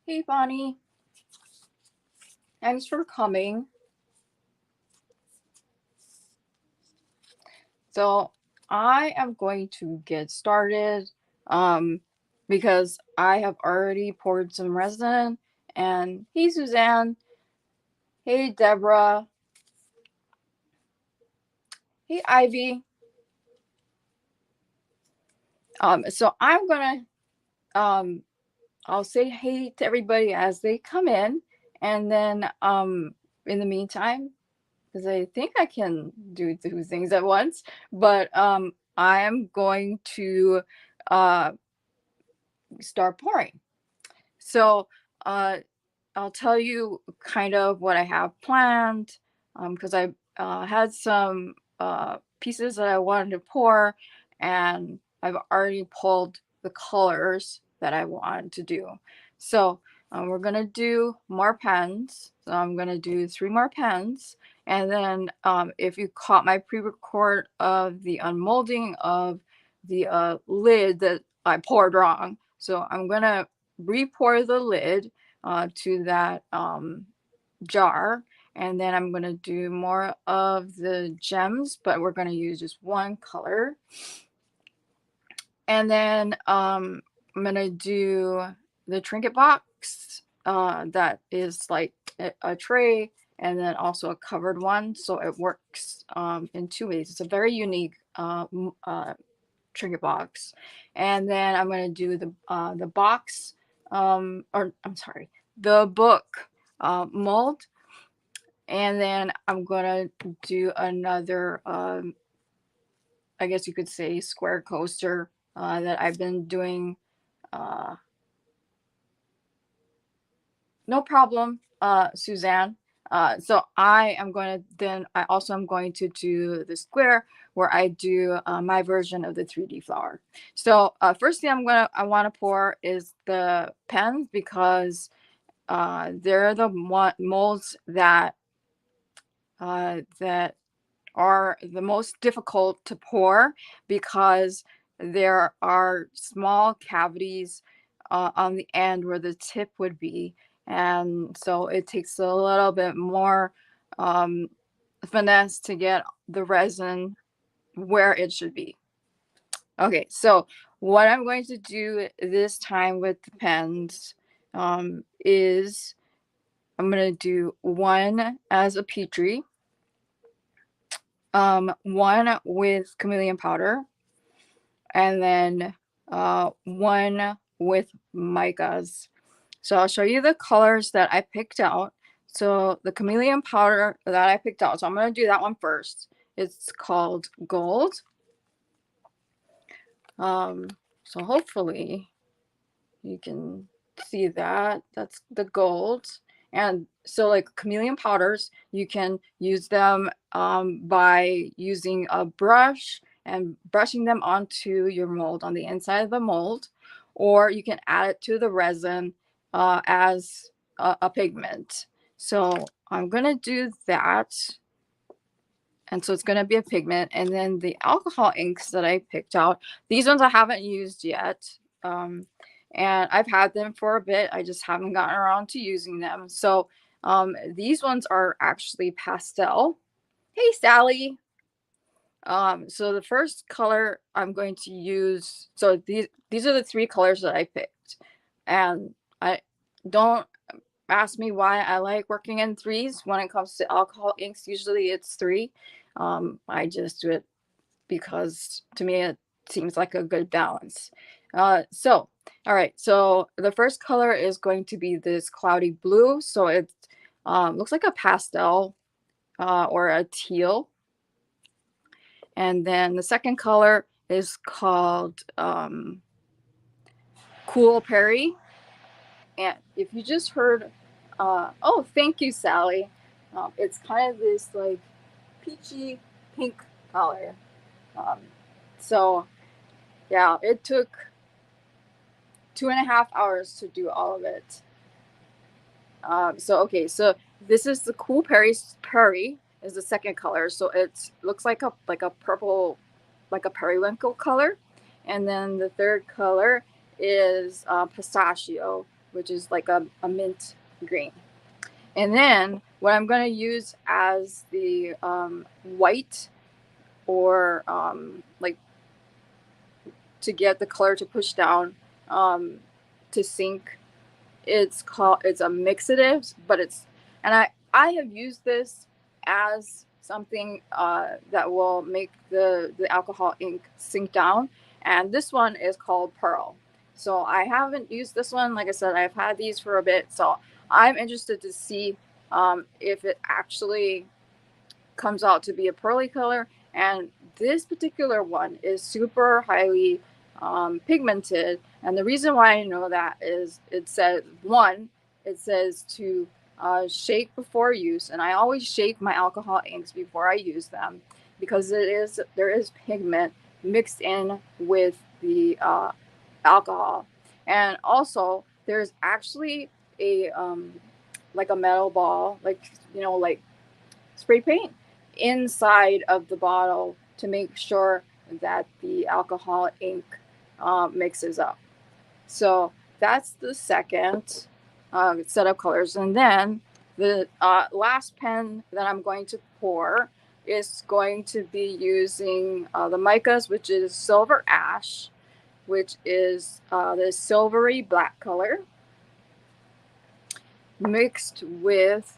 Hey, Bonnie. Thanks for coming. So, I am going to get started um, because I have already poured some resin. And hey, Suzanne. Hey, Deborah. Hey, Ivy. So I'm gonna I'll say hey to everybody as they come in, and then in the meantime, because I think I can do two things at once, but I am going to uh start pouring. So uh, I'll tell you kind of what I have planned because I had some pieces that I wanted to pour, and I've already pulled the colors that I want to do. So we're gonna do more pens. So I'm gonna do 3 more pens, and then if you caught my pre-record of the unmolding of the lid that I poured wrong, so I'm gonna re-pour the lid to that jar, and then I'm going to do more of the gems, but we're going to use just one color. And then I'm going to do the trinket box that is like a tray, and then also a covered one, so it works in 2 ways. It's a very unique trinket box. And then I'm going to do the box, or I'm sorry, the book mold. And then I'm going to do another, I guess you could say, square coaster that I've been doing. Uh, no problem, Suzanne. So I am going to then I also am going to do the square where I do my version of the 3D flower. So first thing I want to pour is the pens because they're the molds that are the most difficult to pour because there are small cavities on the end where the tip would be. And so it takes a little bit more um, finesse to get the resin where it should be. Okay, so what I'm going to do this time with the pens is I'm going to do one as a Petri, one with chameleon powder, and then one with micas. So I'll show you the colors that I picked out. So the chameleon powder that I picked out, so I'm going to do that one first. It's called gold. So hopefully you can see that. That's the gold. And so like chameleon powders, you can use them by using a brush and brushing them onto your mold on the inside of the mold, or you can add it to the resin as a pigment. So I'm gonna do that. And so it's going to be a pigment. And then the alcohol inks that I picked out, these ones I haven't used yet. And I've had them for a bit. I just haven't gotten around to using them. So these ones are actually pastel. Hey, Sally. So the first color I'm going to use, so these are the 3 colors that I picked. And I don't ask me why I like working in threes when it comes to alcohol inks. Usually it's 3. I just do it because to me it seems like a good balance. So, all right. So the first color is going to be this cloudy blue. So it looks like a pastel or a teal. And then the second color is called Cool Perry. And if you just heard, oh, thank you, Sally. It's kind of this like peachy pink color. Um, so yeah, it took 2.5 hours to do all of it. So okay, so this is the Cool Perry is the second color. So it looks like a purple, like a periwinkle color, and then the third color is pistachio, which is like a mint green. And then what I'm going to use as the white, or like to get the color to push down to sink, it's a mixative, but I have used this as something that will make the alcohol ink sink down, and this one is called Pearl. So I haven't used this one. Like I said, I've had these for a bit, so I'm interested to see if it actually comes out to be a pearly color. And this particular one is super highly pigmented. And the reason why I know that is it says to shake before use. And I always shake my alcohol inks before I use them, because there is pigment mixed in with the alcohol. And also there's actually a like a metal ball, like, like spray paint inside of the bottle to make sure that the alcohol ink mixes up. So that's the second set of colors. And then the last pen that I'm going to pour is going to be using the micas, which is Silver Ash, which is the silvery black color mixed with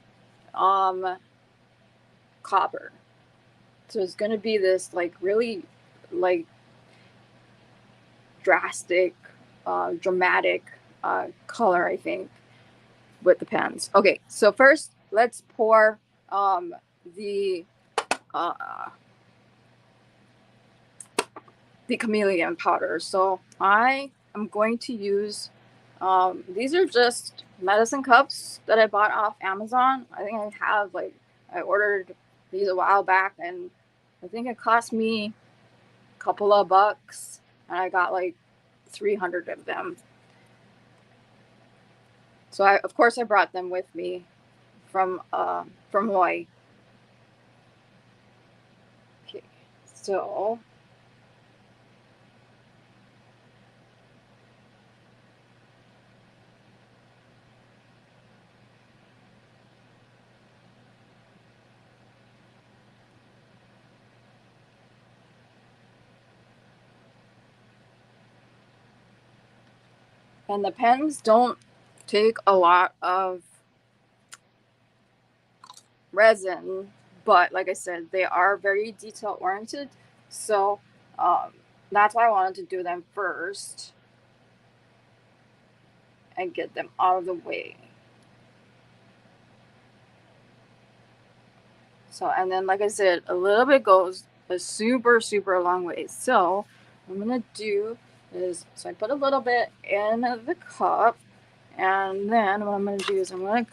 copper. So it's going to be this like really like drastic, dramatic color, I think, with the pens. Okay, so first let's pour the chameleon powder. So I am going to use these are just medicine cups that I bought off Amazon. I think I ordered these a while back, and I think it cost me a couple of bucks, and I got like 300 of them. So of course I brought them with me from Hawaii. Okay, so and the pens don't take a lot of resin, but like I said, they are very detail oriented. So that's why I wanted to do them first and get them out of the way. So, and then like I said, a little bit goes a super, super long way. So what I'm going to do is, so I put a little bit in the cup, and then what I'm going to do is I'm going to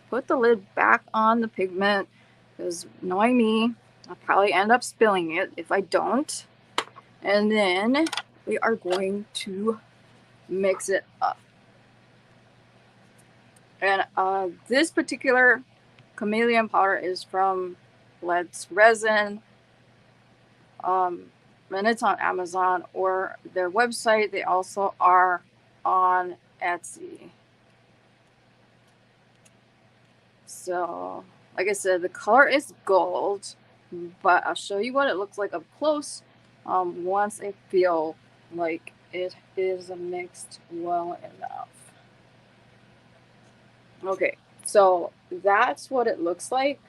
put the lid back on the pigment, because knowing me, I'll probably end up spilling it if I don't. And then we are going to mix it up. And this particular chameleon powder is from Let's Resin. And it's on Amazon or their website. They also are on Etsy. So, like I said, the color is gold, but I'll show you what it looks like up close once I feel like it is mixed well enough. Okay, so that's what it looks like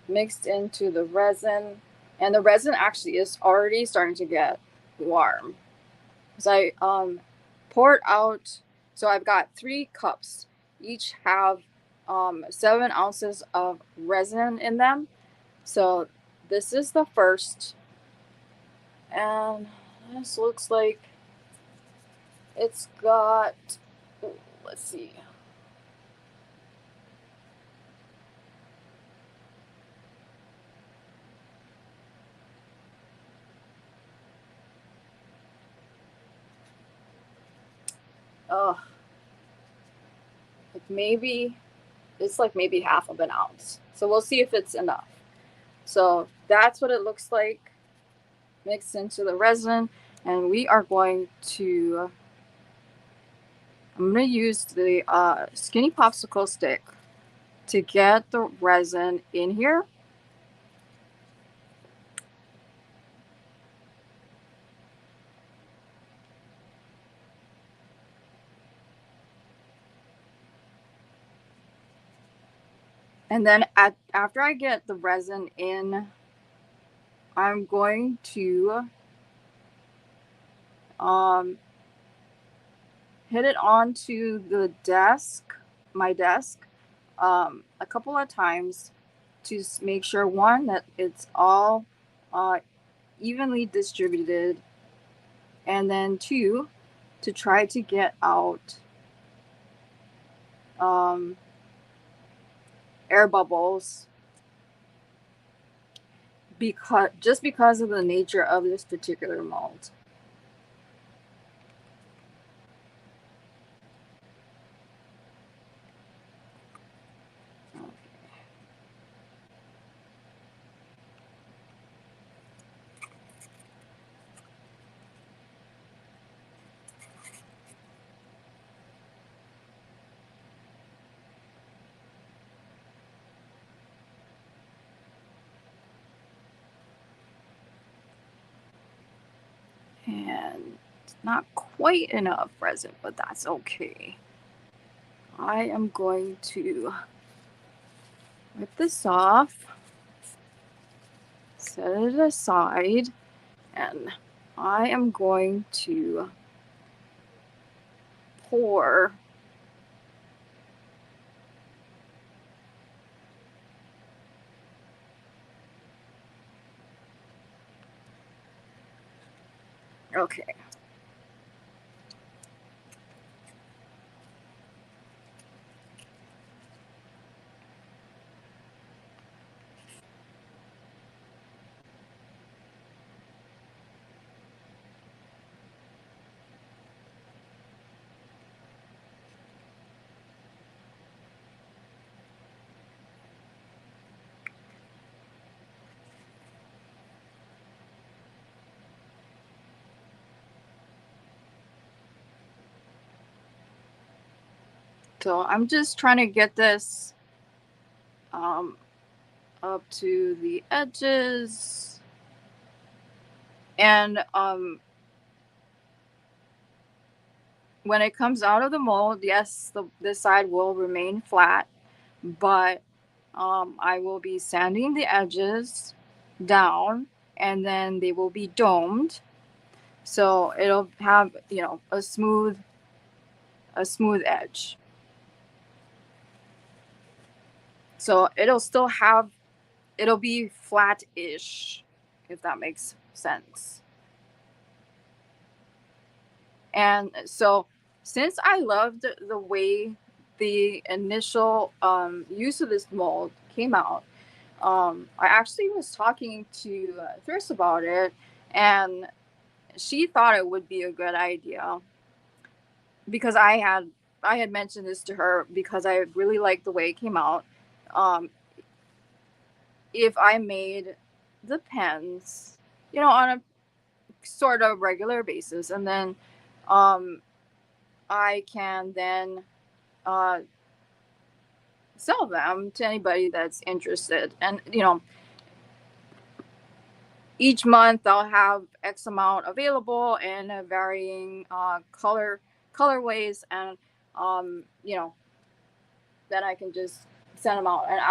mixed into the resin. And the resin actually is already starting to get warm. So I poured out, so I've got 3 cups. Each have 7 ounces of resin in them. So this is the first. And this looks like it's got, let's see. It's like maybe half of an ounce. So we'll see if it's enough. So that's what it looks like mixed into the resin. And we are going to I'm going to use the skinny popsicle stick to get the resin in here. And then after I get the resin in, I'm going to hit it onto the desk, my desk, a couple of times to make sure, one, that it's all evenly distributed, and then two, to try to get out air bubbles, because of the nature of this particular mold. And it's not quite enough resin, but that's okay. I am going to rip this off, set it aside, and I am going to pour okay. So I'm just trying to get this up to the edges, and when it comes out of the mold, yes, this side will remain flat, but I will be sanding the edges down, and then they will be domed, so it'll have, a smooth edge. So it'll be flat-ish, if that makes sense. And so, since I loved the way the initial use of this mold came out, I actually was talking to Thriss about it, and she thought it would be a good idea, because I had mentioned this to her because I really liked the way it came out. If I made the pens, on a sort of regular basis, and then I can then sell them to anybody that's interested. And each month I'll have X amount available in varying colorways, and then I can just send them out, and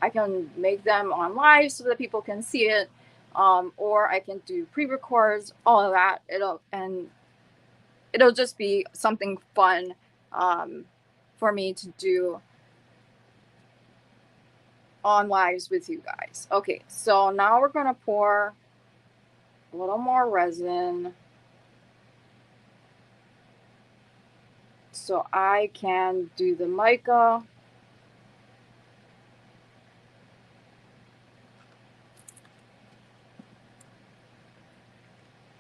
I can make them on live so that people can see it, or I can do pre-records, all of that. It'll just be something fun for me to do on lives with you guys. Okay, so now we're gonna pour a little more resin so I can do the mica.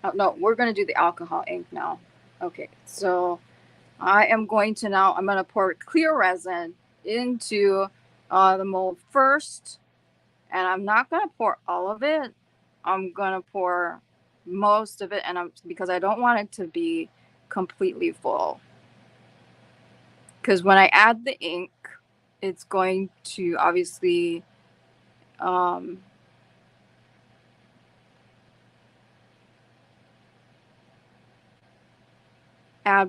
Oh, no, we're gonna do the alcohol ink now. Okay, so I'm gonna pour clear resin into the mold first, and I'm not gonna pour all of it. I'm gonna pour most of it, because I don't want it to be completely full. because when I add the ink, it's going to obviously add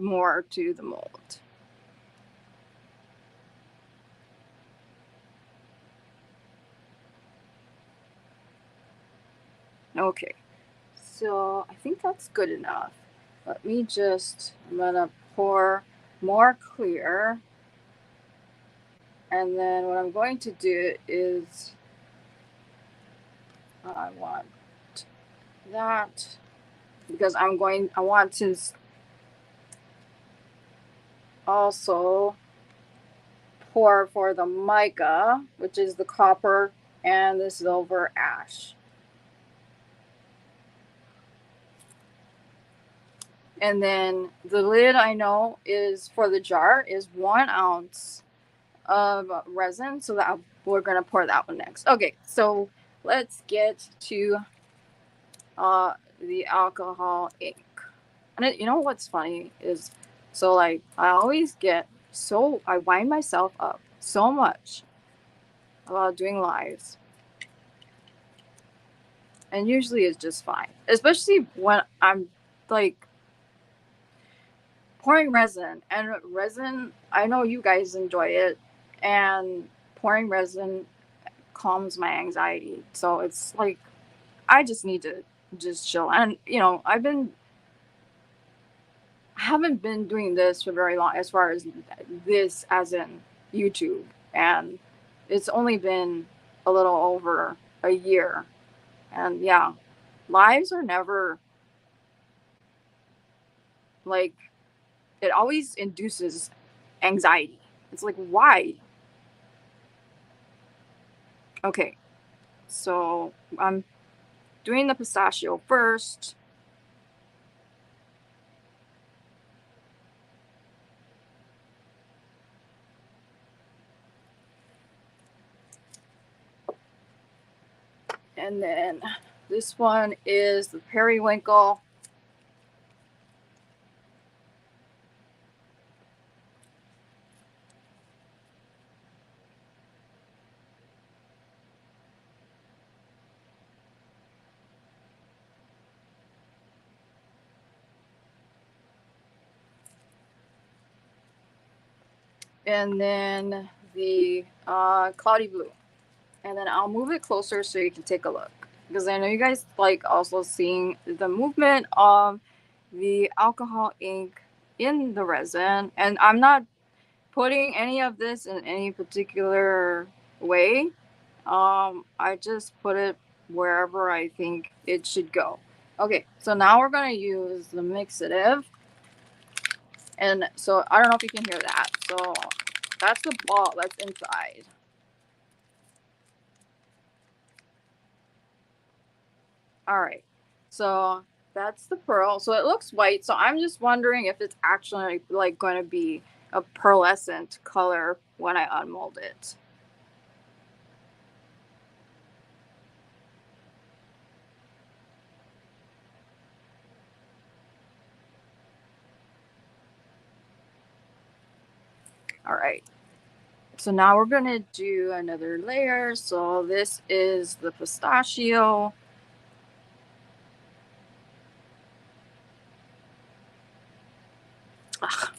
more to the mold. Okay, so I think that's good enough. Let me just, I'm gonna pour more clear. And then what I'm going to do is I want that because I want to also pour for the mica, which is the copper and the silver ash. And then the lid, I know, is for the jar is 1 ounce of resin, so that we're gonna pour that one next. Okay, so let's get to the alcohol ink. And you know what's funny is, so like I always get I wind myself up so much about doing lives, and usually it's just fine, especially when I'm like pouring resin. And resin, I know you guys enjoy it, and pouring resin calms my anxiety. So it's like I just need to just chill. And you know, I haven't been doing this for very long, as far as this as in YouTube, and it's only been a little over a year. And yeah, lives are never like, it always induces anxiety. It's like, why? Okay, so I'm doing the pistachio first. And then this one is the periwinkle. And then the cloudy blue. And then I'll move it closer so you can take a look, because I know you guys like also seeing the movement of the alcohol ink in the resin. And I'm not putting any of this in any particular way. I just put it wherever I think it should go. Okay, so now we're gonna use the mixative. And so I don't know if you can hear that. So that's the ball that's inside. All right, so that's the pearl. So it looks white. So I'm just wondering if it's actually like going to be a pearlescent color when I unmold it. All right. So now we're going to do another layer. So this is the pistachio. Ugh.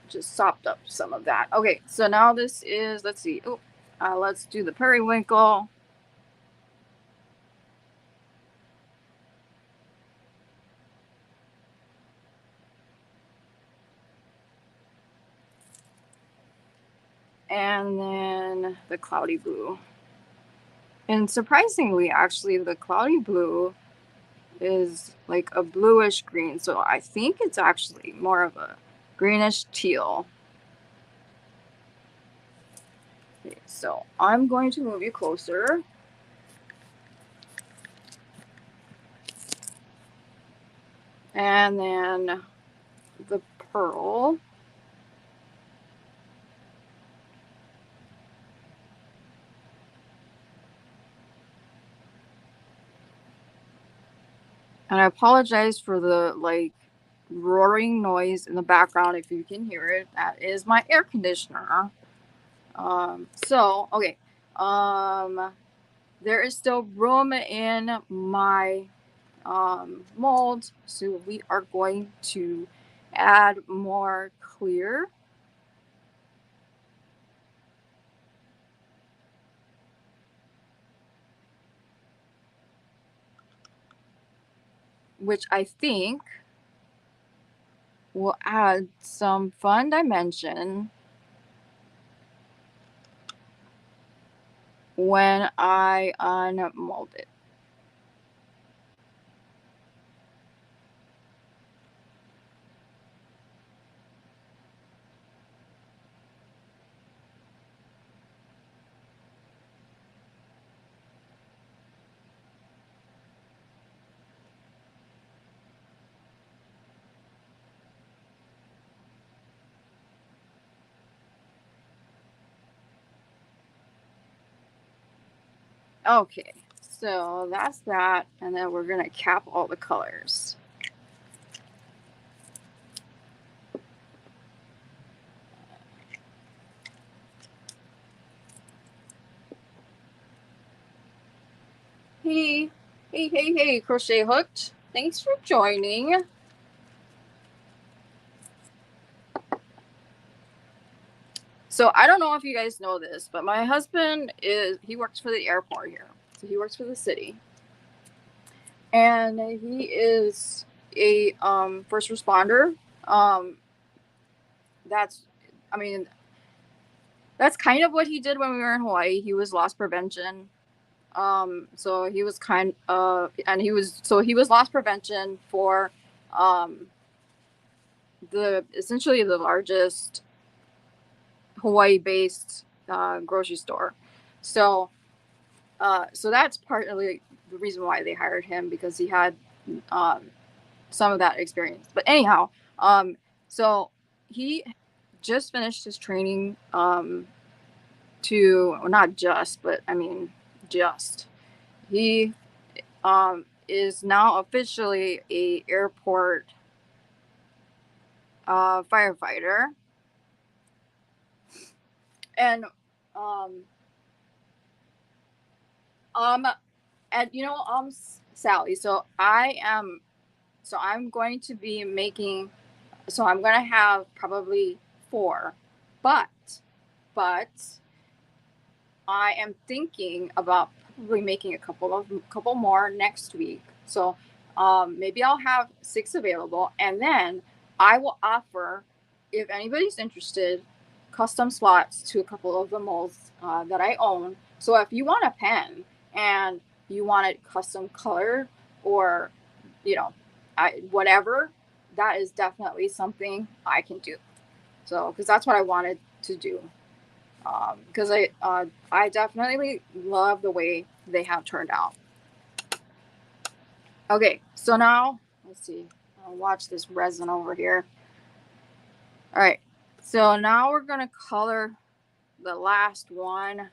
Just sopped up some of that. Okay, so now this is, let's see. Oh, let's do the periwinkle. And then the cloudy blue. And surprisingly, actually, the cloudy blue is like a bluish green. So I think it's actually more of a greenish teal. Okay, so I'm going to move you closer. And then the pearl. And I apologize for the like roaring noise in the background if you can hear it. That is my air conditioner. So okay. There is still room in my mold, so we are going to add more clear. Which I think will add some fun dimension when I unmold it. Okay, so that's that, and then we're gonna cap all the colors. Hey, hey, Crochet Hooked. Thanks for joining. So I don't know if you guys know this, but my husband he works for the airport here. So he works for the city. And he is a first responder. That's I mean, that's kind of what he did when we were in Hawaii. He was loss prevention. So he was he was loss prevention for the essentially the largest Hawaii based grocery store. So so that's partly the reason why they hired him, because he had um, some of that experience. But anyhow, so he just finished his training to, well, not just, but I mean, just. He is now officially a airport firefighter. And um, um, and Sally. So I'm going to be making. So I'm going to have probably four, but but I am thinking about probably making a couple more next week. So maybe I'll have 6 available, and then I will offer, if anybody's interested, custom slots to a couple of the molds that I own. So if you want a pen and you want it custom colored, or whatever, that is definitely something I can do. So because that's what I wanted to do, because I definitely love the way they have turned out. Okay, so now let's see. I'll watch this resin over here. All right, so now we're gonna color the last one,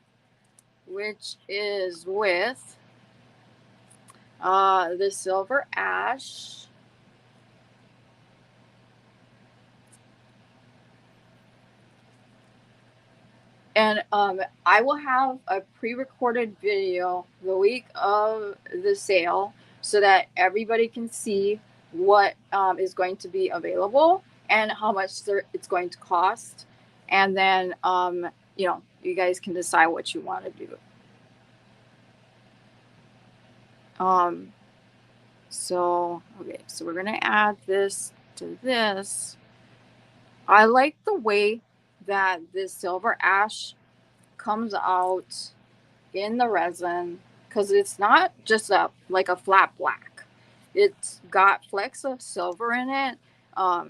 which is with the silver ash. And I will have a pre-recorded video the week of the sale so that everybody can see what is going to be available and how much it's going to cost. And then, you guys can decide what you want to do. Okay, so we're going to add this to this. I like the way that this silver ash comes out in the resin, because it's not just like a flat black. It's got flecks of silver in it.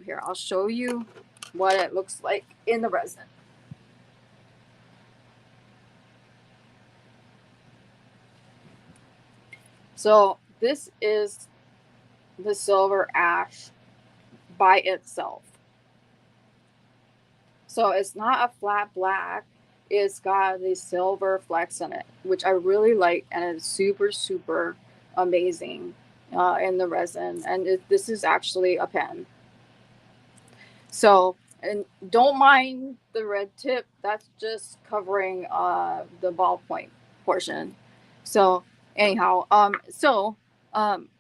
Here, I'll show you what it looks like in the resin. So this is the silver ash by itself. So it's not a flat black. It's got these silver flecks in it, which I really like, and it's super, super amazing in the resin. And this is actually a pen. So, and don't mind the red tip. That's just covering the ballpoint portion. So, anyhow,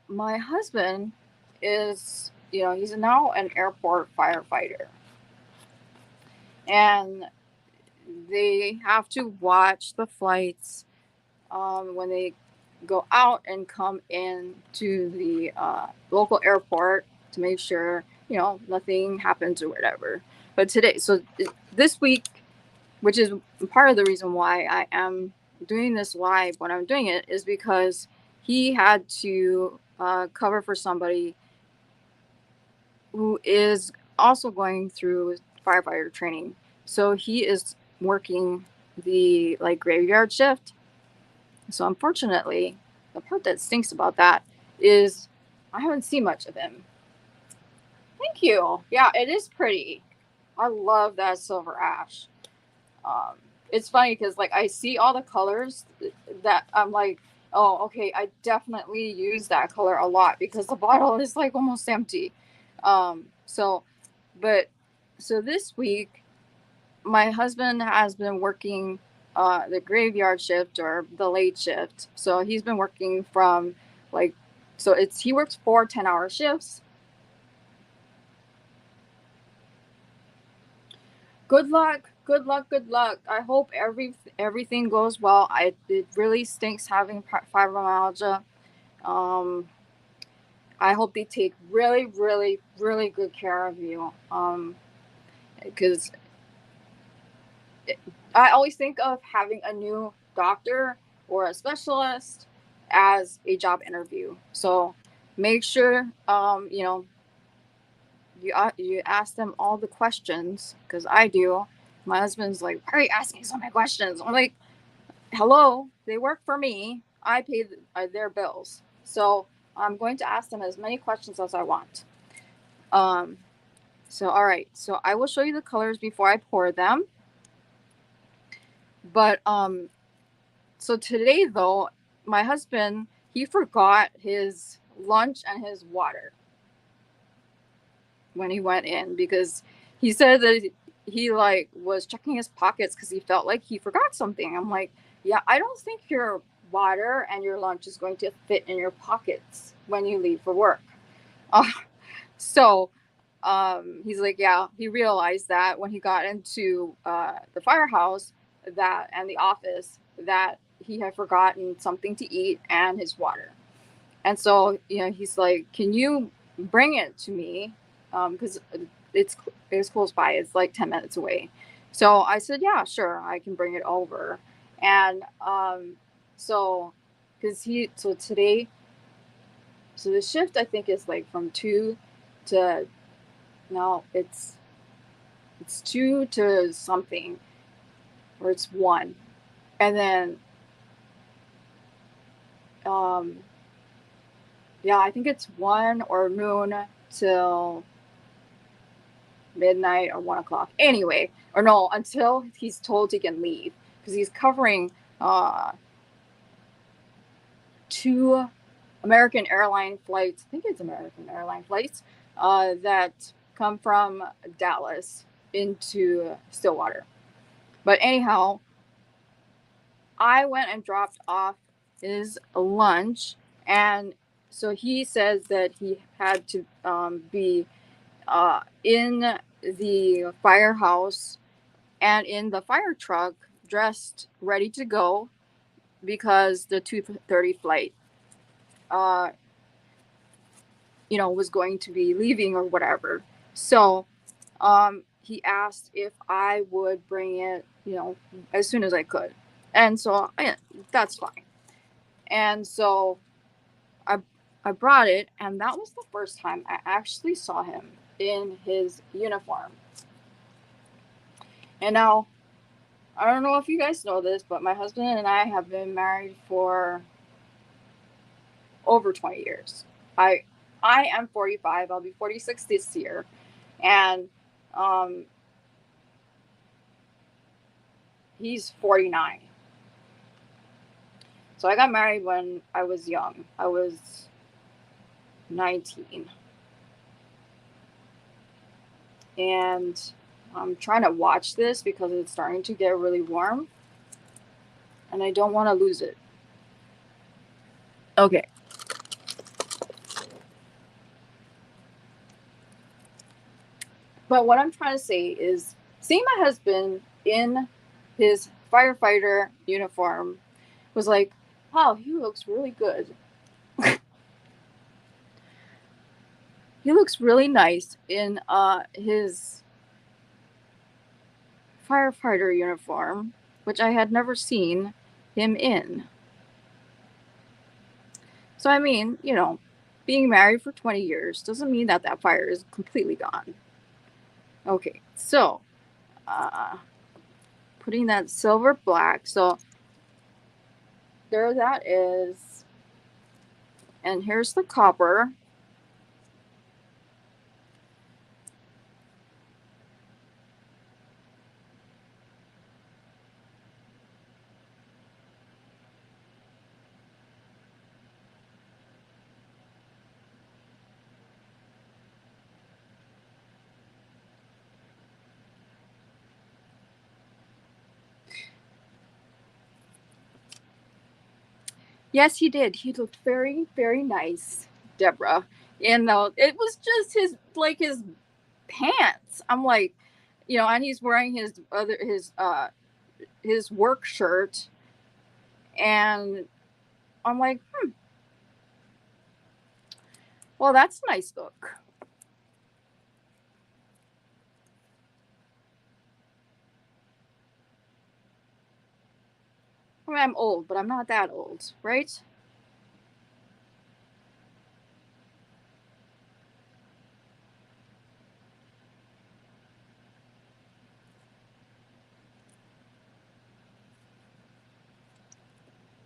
my husband is, he's now an airport firefighter, and they have to watch the flights when they go out and come in to the local airport to make sure nothing happens or whatever. But today, so this week, which is part of the reason why I am doing this live when I'm doing it, is because he had to cover for somebody who is also going through firefighter training. So he is working the graveyard shift. So unfortunately, the part that stinks about that is I haven't seen much of him. Thank you. Yeah, it is pretty. I love that silver ash. It's funny because I see all the colors that I'm like, oh, okay, I definitely use that color a lot because the bottle is almost empty. So this week, my husband has been working the graveyard shift or the late shift. So he's been working from he works 4 10-hour shifts. Good luck. I hope everything goes well. It really stinks having fibromyalgia. I hope they take really, really, really good care of you. Because I always think of having a new doctor or a specialist as a job interview. So make sure you ask them all the questions, because I do. My husband's like, why are you asking so many questions? I'm like, hello, they work for me. I pay their bills. So I'm going to ask them as many questions as I want. So, all right. So I will show you the colors before I pour them. But so today though, my husband, he forgot his lunch and his water when he went in, because he said that he was checking his pockets because he felt like he forgot something. I'm like, yeah, I don't think your water and your lunch is going to fit in your pockets when you leave for work. So he's like, yeah, he realized that when he got into the firehouse and the office, that he had forgotten something to eat and his water. And so, he's like, can you bring it to me? Because it's close by. It's 10 minutes away. So I said, yeah, sure, I can bring it over. And so today, so the shift I think is from 2 to, no, it's 2 to something, or it's 1. And then, yeah, I think it's 1 or noon till midnight or 1 o'clock. Anyway, or no, until he's told he can leave, because he's covering 2 American airline flights. I think it's American airline flights that come from Dallas into Stillwater. But anyhow, I went and dropped off his lunch, and so he says that he had to be in the firehouse and in the fire truck, dressed, ready to go, because the 2:30 flight, was going to be leaving or whatever. So he asked if I would bring it, as soon as I could. And so that's fine. And so I brought it, and that was the first time I actually saw him in his uniform. And now, I don't know if you guys know this, but my husband and I have been married for over 20 years. I am 45. I'll be 46 this year. And he's 49. So I got married when I was young. I was 19. And I'm trying to watch this because it's starting to get really warm. And I don't want to lose it. Okay. But what I'm trying to say is seeing my husband in his firefighter uniform was like, wow, he looks really good. He looks really nice in his firefighter uniform, which I had never seen him in. So, I mean, you know, being married for 20 years doesn't mean that that fire is completely gone. Okay, so putting that silver black. So there that is. And here's the copper. Yes, he did. He looked very, very nice, Deborah. And it was just his pants. I'm like, you know, and he's wearing his work shirt, and I'm like, well, that's a nice look. I mean, I'm old, but I'm not that old, right?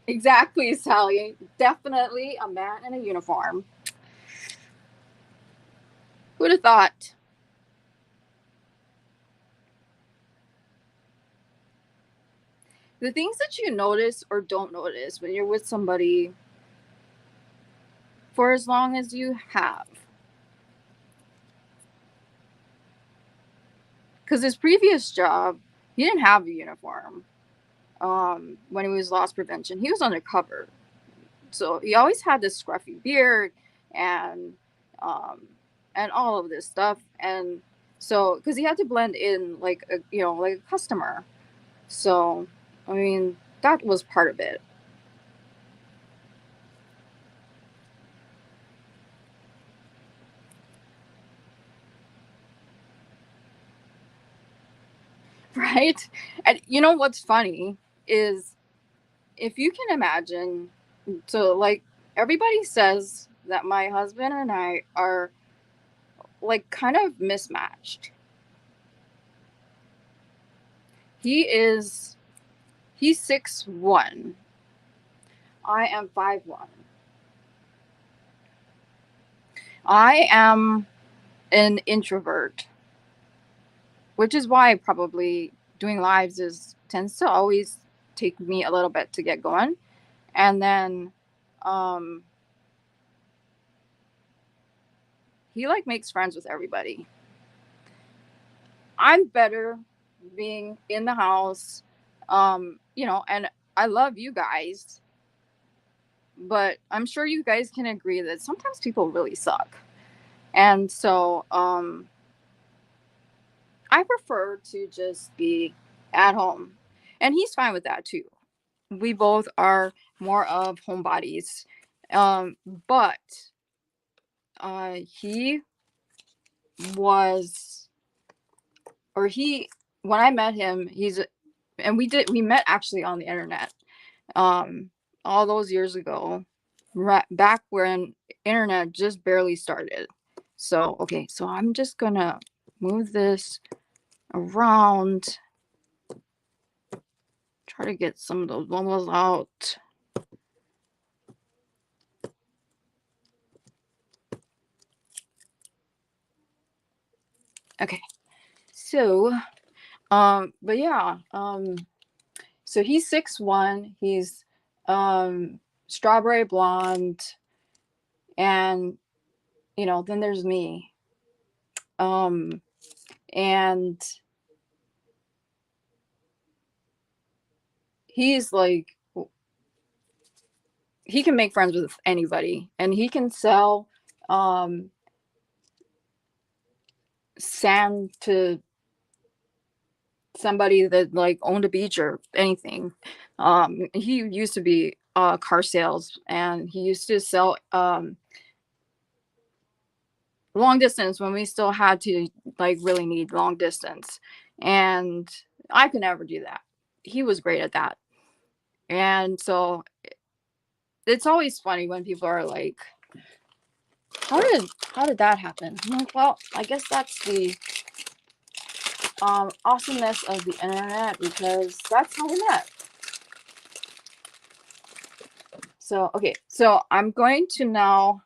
Exactly, Sally. Definitely a man in a uniform. Who'd have thought? The things that you notice or don't notice when you're with somebody for as long as you have. Because his previous job, he didn't have a uniform. When he was loss prevention, he was undercover, so he always had this scruffy beard and um, and all of this stuff. And so, because he had to blend in like like a customer, so I mean that was part of it. Right? And you know what's funny is if you can imagine, so like everybody says that my husband and I are like kind of mismatched. He is he's 6'1". I am 5'1". I am an introvert, which is why probably doing lives is tends to always take me a little bit to get going. And then um he like makes friends with everybody. I'm better being in the house, and I love you guys, but I'm sure you guys can agree that sometimes people really suck. And so I prefer to just be at home. And he's fine with that too. We both are more of homebodies. But he was, or he, when I met him, and we met actually on the internet, um, all those years ago, right back when internet just barely started. So, okay, so I'm just gonna move this around, try to get some of those bubbles out. Okay. So, but yeah, so he's 6'1". He's strawberry blonde, and then there's me. And he's like, he can make friends with anybody, and he can sell sand to somebody that like owned a beach or anything. He used to be car sales, and he used to sell long distance when we still had to like really need long distance, and I could never do that. He was great at that. And so it's always funny when people are like, how did that happen? I'm like, well, I guess that's the awesomeness of the internet, because that's how we met. So okay, so I'm going to now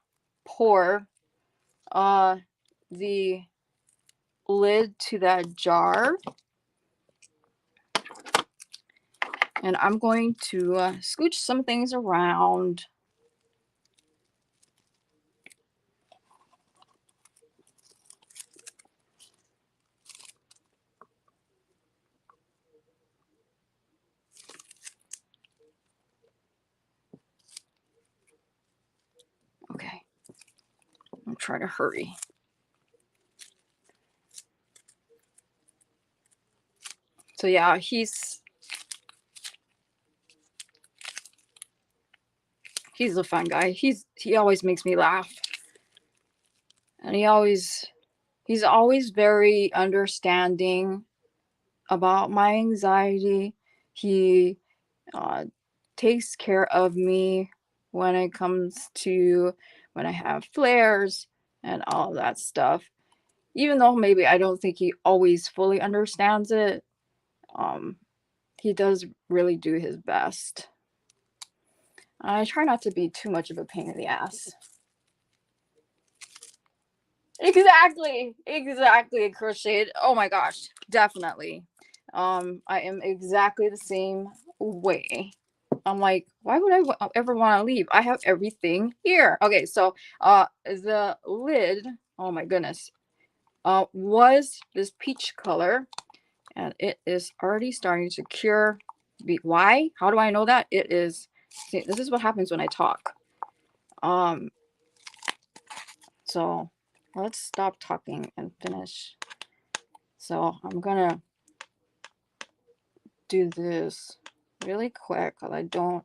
pour the lid to that jar, and I'm going to scooch some things around. Okay, I'm trying to hurry. So yeah, he's a fun guy. He always makes me laugh, and he's always very understanding about my anxiety. He takes care of me when it comes to when I have flares and all that stuff. Even though maybe I don't think he always fully understands it, he does really do his best. I try not to be too much of a pain in the ass. Exactly, crocheted. Oh my gosh, definitely. I am exactly the same way. I'm like, why would I ever want to leave? I have everything here. Okay, so the lid, oh my goodness, was this peach color, and it is already starting to cure. Why? How do I know that? It is. See, this is what happens when I talk. So let's stop talking and finish. So I'm gonna do this really quick because I don't.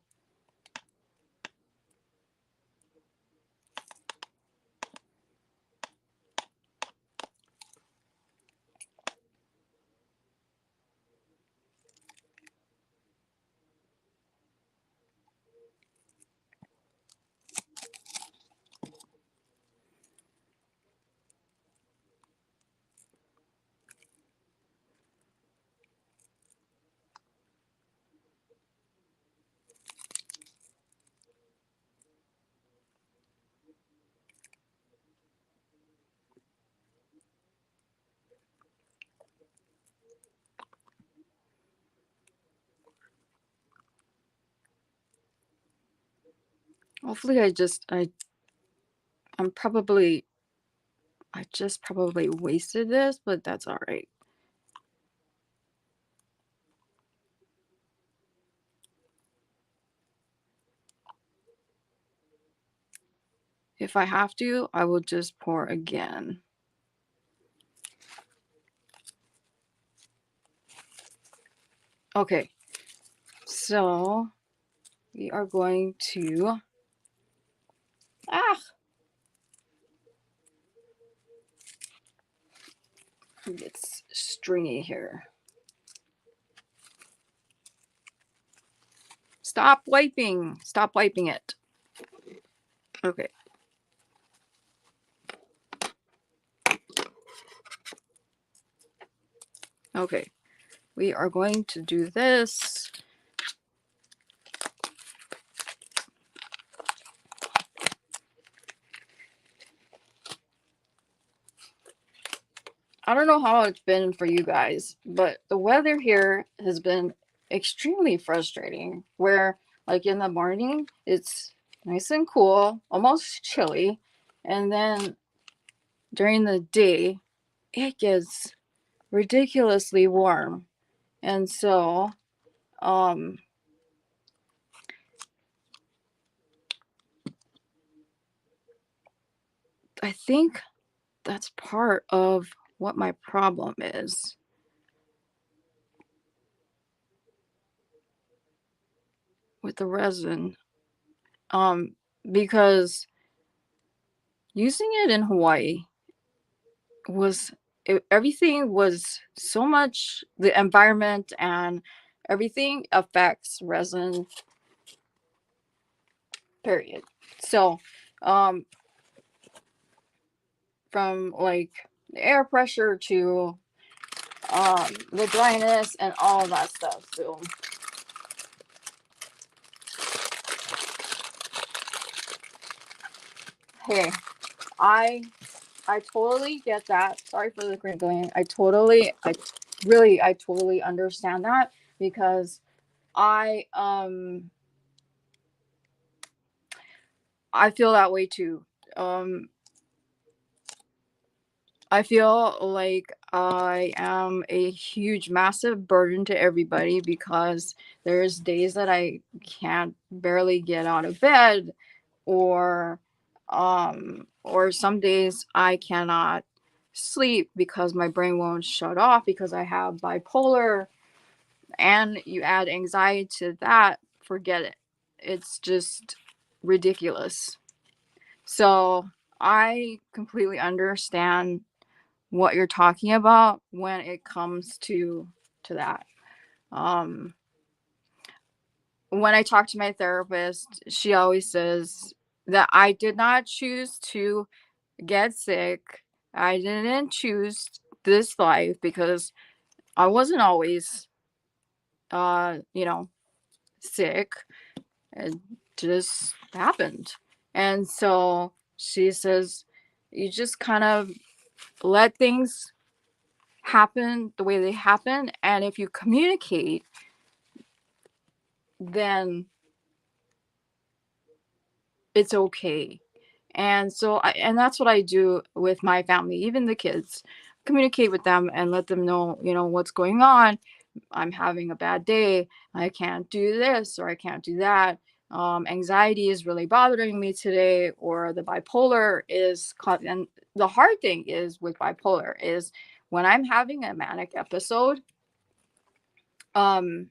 Hopefully, I'm probably. I just probably wasted this, but that's all right. If I have to, I will just pour again. Okay, so we are going to. It's stringy here. Stop wiping. Stop wiping it. Okay. Okay. We are going to do this. I don't know how it's been for you guys, but the weather here has been extremely frustrating. Where, like, in the morning, it's nice and cool, almost chilly. And then during the day, it gets ridiculously warm. And so, um, I think that's part of what my problem is with the resin. Because using it in Hawaii was everything was so much, the environment and everything affects resin, period. So, um, from like the air pressure to the dryness and all that stuff. So, hey, I I totally get that. Sorry for the crinkling. I totally understand that because I um I feel that way too. Um I feel like I am a huge, massive burden to everybody because there's days that I can't barely get out of bed, or or some days I cannot sleep because my brain won't shut off because I have bipolar, and you add anxiety to that, forget it. It's just ridiculous. So I completely understand what you're talking about when it comes to that. Um, when I talk to my therapist, she always says that I did not choose to get sick. I didn't choose this life because I wasn't always, you know, sick. It just happened. And so she says, you just kind of let things happen the way they happen. And if you communicate, then it's okay. And so and that's what I do with my family, even the kids. Communicate with them and let them know, what's going on. I'm having a bad day. I can't do this or I can't do that. Anxiety is really bothering me today, or the bipolar is and the hard thing is with bipolar is when I'm having a manic episode, um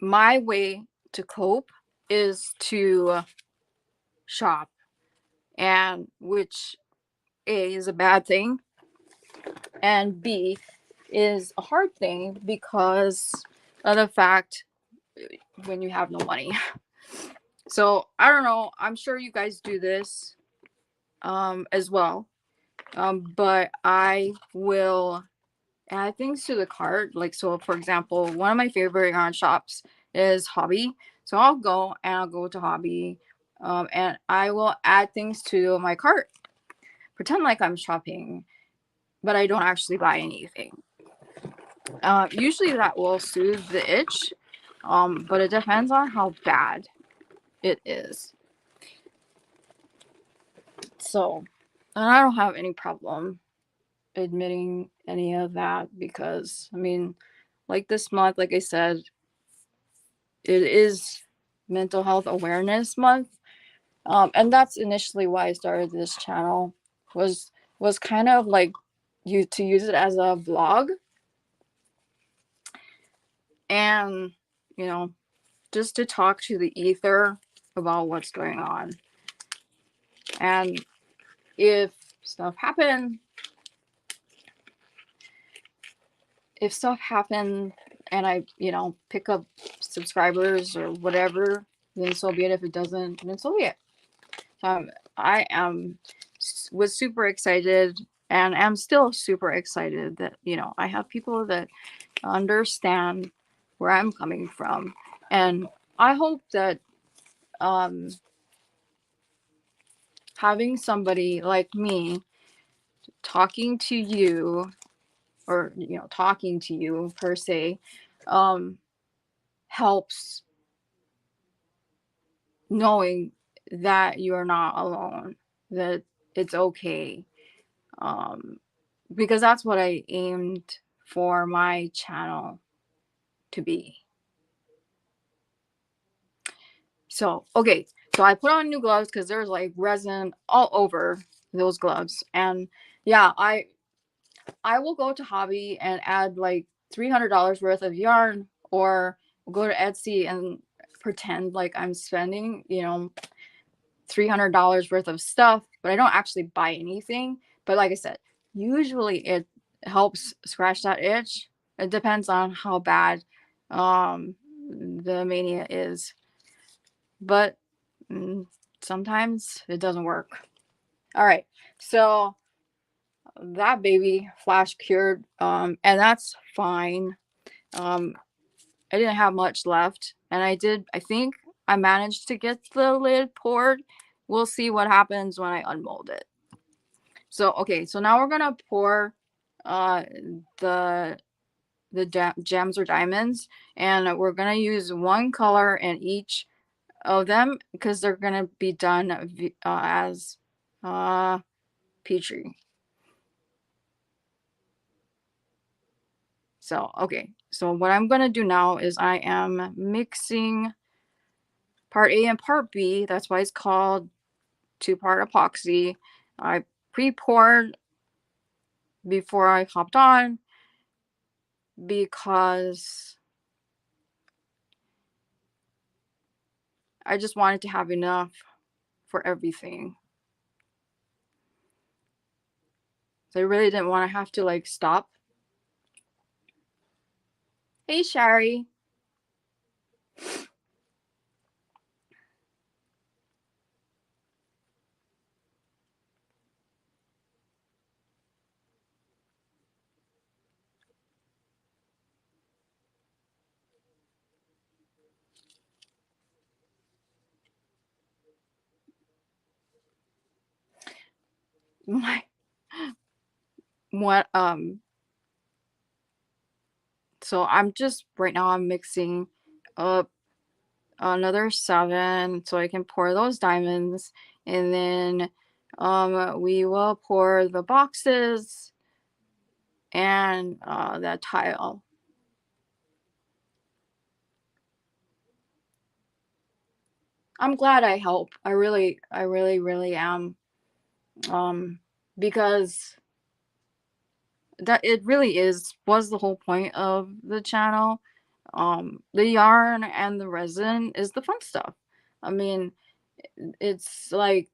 my way to cope is to shop, and which A is a bad thing, and B is a hard thing because of the fact when you have no money. So I don't know. I'm sure you guys do this as well. But I will add things to the cart. Like, so for example, one of my favorite yarn shops is Hobby. So I'll go to Hobby, and I will add things to my cart, pretend like I'm shopping, but I don't actually buy anything. Usually that will soothe the itch, but it depends on how bad it is. So, and I don't have any problem admitting any of that because, I mean, like this month, like I said, it is Mental Health Awareness Month, and that's initially why I started this channel. Was kind of like to use it as a vlog, and you know just to talk to the ether about what's going on. And if stuff happen, and I, pick up subscribers or whatever, then so be it. If it doesn't, then so be it. So I was super excited, and am still super excited that, I have people that understand where I'm coming from. And I hope that having somebody like me talking to you, or talking to you per se, helps knowing that you're not alone, that it's okay. Because that's what I aimed for my channel to be. So, okay, so I put on new gloves because there's like resin all over those gloves. And yeah, I will go to Hobby and add like $300 worth of yarn, or go to Etsy and pretend like I'm spending, $300 worth of stuff, but I don't actually buy anything. But like I said, usually it helps scratch that itch. It depends on how bad the mania is. But sometimes it doesn't work. All right. So that baby flash cured, and that's fine. I didn't have much left, and I think I managed to get the lid poured. We'll see what happens when I unmold it. So, okay, so now we're gonna pour the gems or diamonds, and we're gonna use one color in each of them because they're gonna be done as Petri. So, okay, so what I'm gonna do now is I am mixing part A and part B. That's why it's called two-part epoxy. I pre-poured before I hopped on because I just wanted to have enough for everything. So I really didn't want to have to like stop. Hey, Shari. My what so I'm just right now I'm mixing up another 7 so I can pour those diamonds, and then we will pour the boxes and that tile. I'm glad I help. I really really am, because that it really was the whole point of the channel. The yarn and the resin is the fun stuff. I mean, it's like,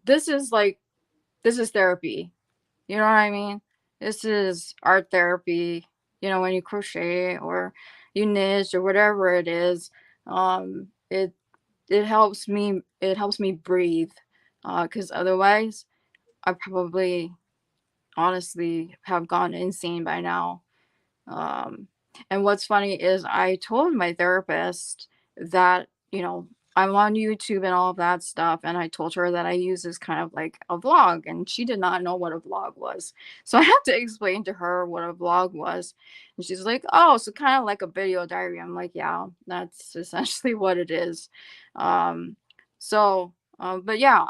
this is like, this is therapy. You know what I mean? This is art therapy. When you crochet or you knit or whatever it is, it helps me. It helps me breathe, because otherwise, I probably honestly have gone insane by now. Um, and what's funny is I told my therapist that, I'm on YouTube and all of that stuff. And I told her that I use this kind of like a vlog, and she did not know what a vlog was. So I had to explain to her what a vlog was. And she's like, oh, so kind of like a video diary. I'm like, yeah, that's essentially what it is. But yeah,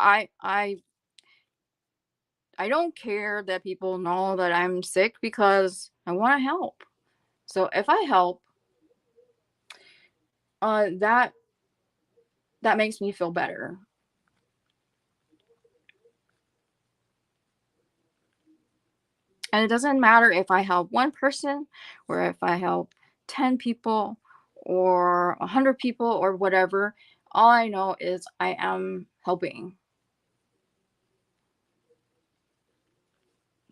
I don't care that people know that I'm sick because I want to help. So if I help, that makes me feel better. And it doesn't matter if I help one person or if I help 10 people or 100 people or whatever. All I know is I am helping.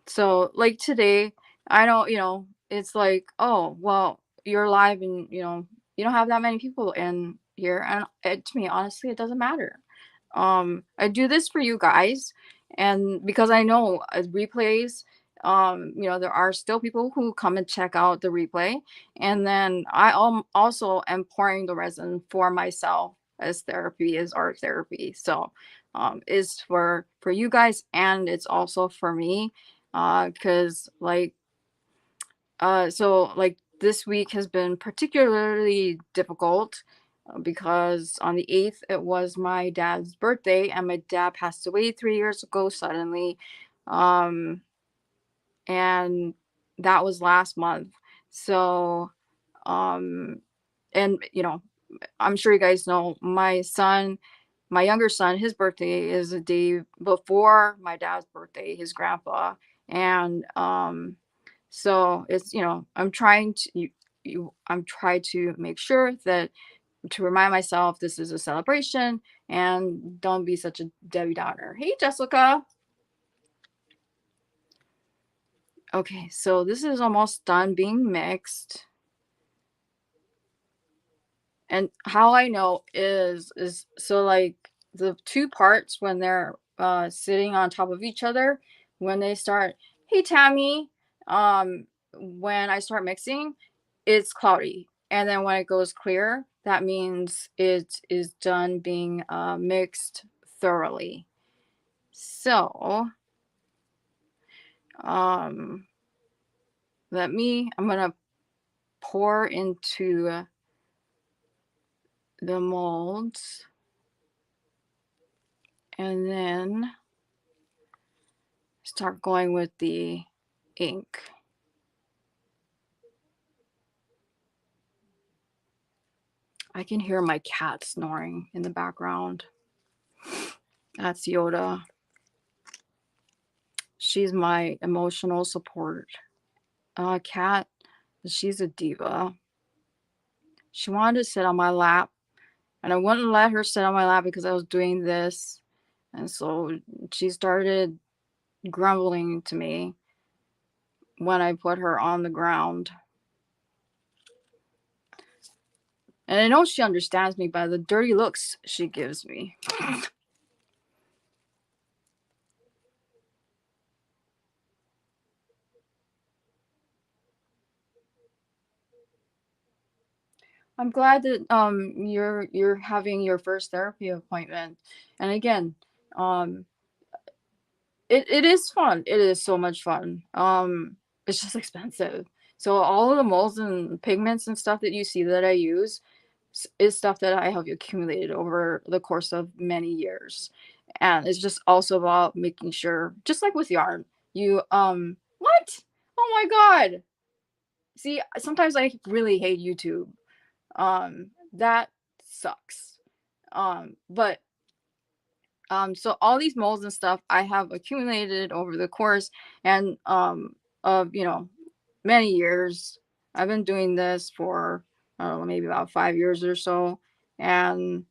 So like today, I don't, it's like, oh, well, you're live and, you don't have that many people in here. And to me, honestly, it doesn't matter. I do this for you guys. And because I know replays, there are still people who come and check out the replay. And then I also am pouring the resin for myself, as therapy, as art therapy. So is for you guys, and it's also for me, because like so like this week has been particularly difficult, because on the 8th it was my dad's birthday, and my dad passed away 3 years ago suddenly. um and that was last month. So um and I'm sure you guys know my son, my younger son, his birthday is a day before my dad's birthday, his grandpa. And so it's, I'm trying to I'm trying to make sure that, to remind myself this is a celebration and don't be such a Debbie Downer. Hey, Jessica. Okay, so this is almost done being mixed. And how I know is so like the two parts when they're sitting on top of each other, when they start, hey Tammy, when I start mixing, it's cloudy. And then when it goes clear, that means it is done being mixed thoroughly. So um I'm gonna pour into the molds, and then start going with the ink. I can hear my cat snoring in the background. That's Yoda. She's my emotional support cat. She's a diva. She wanted to sit on my lap, and I wouldn't let her sit on my lap because I was doing this. And so she started grumbling to me when I put her on the ground. And I know she understands me by the dirty looks she gives me. I'm glad that you're having your first therapy appointment. And again, um it is fun. It is so much fun. It's just expensive. So all of the molds and pigments and stuff that you see that I use is stuff that I have accumulated over the course of many years. And it's just also about making sure, just like with yarn, you what? Oh my god. See, sometimes I really hate YouTube. That sucks. But so all these molds and stuff I have accumulated over the course and of many years. I've been doing this for, I don't know, maybe about 5 years or so. And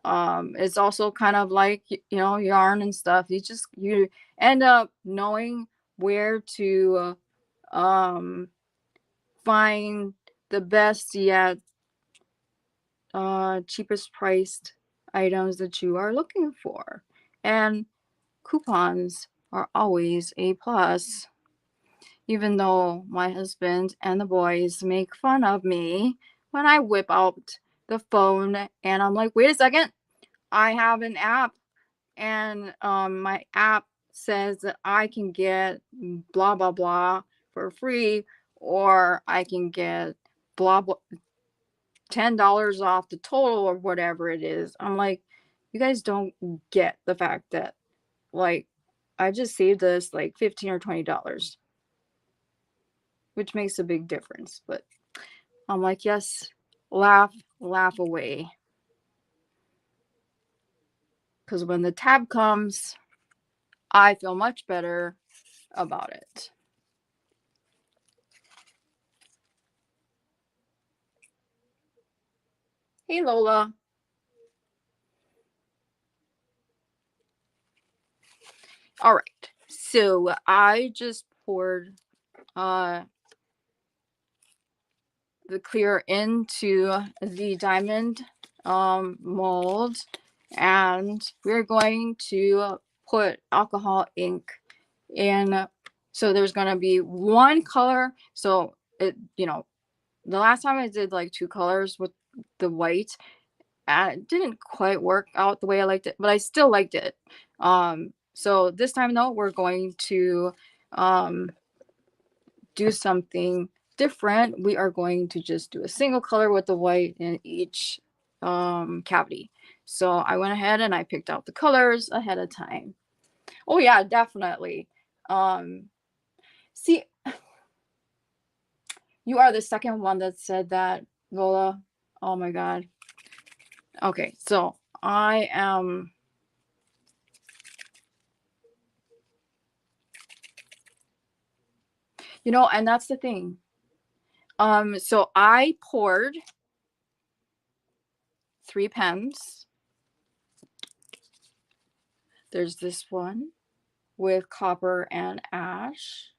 it's also kind of like yarn and stuff. You end up knowing where to find the best yet cheapest priced items that you are looking for. And coupons are always a plus. Even though my husband and the boys make fun of me when I whip out the phone and I'm like, wait a second, I have an app, and my app says that I can get blah blah blah for free, or I can get blah blah $10 off the total or whatever it is. I'm like, you guys don't get the fact that, like, I just saved us like $15 or $20, which makes a big difference. But I'm like, yes, laugh away. Because when the tab comes, I feel much better about it. Hey, Lola. All right. So I just poured the clear into the diamond mold, and we're going to put alcohol ink in. So there's going to be one color. So the last time I did like two colors with the white, it didn't quite work out the way I liked it, but I still liked it. So this time though, we're going to do something different. We are going to just do a single color with the white in each cavity. So I went ahead and I picked out the colors ahead of time. Oh yeah, definitely. See, you are the second one that said that, Vola. Oh my God. Okay, so I am, you know, and that's the thing. So I poured 3 pens. There's this one with copper and ash.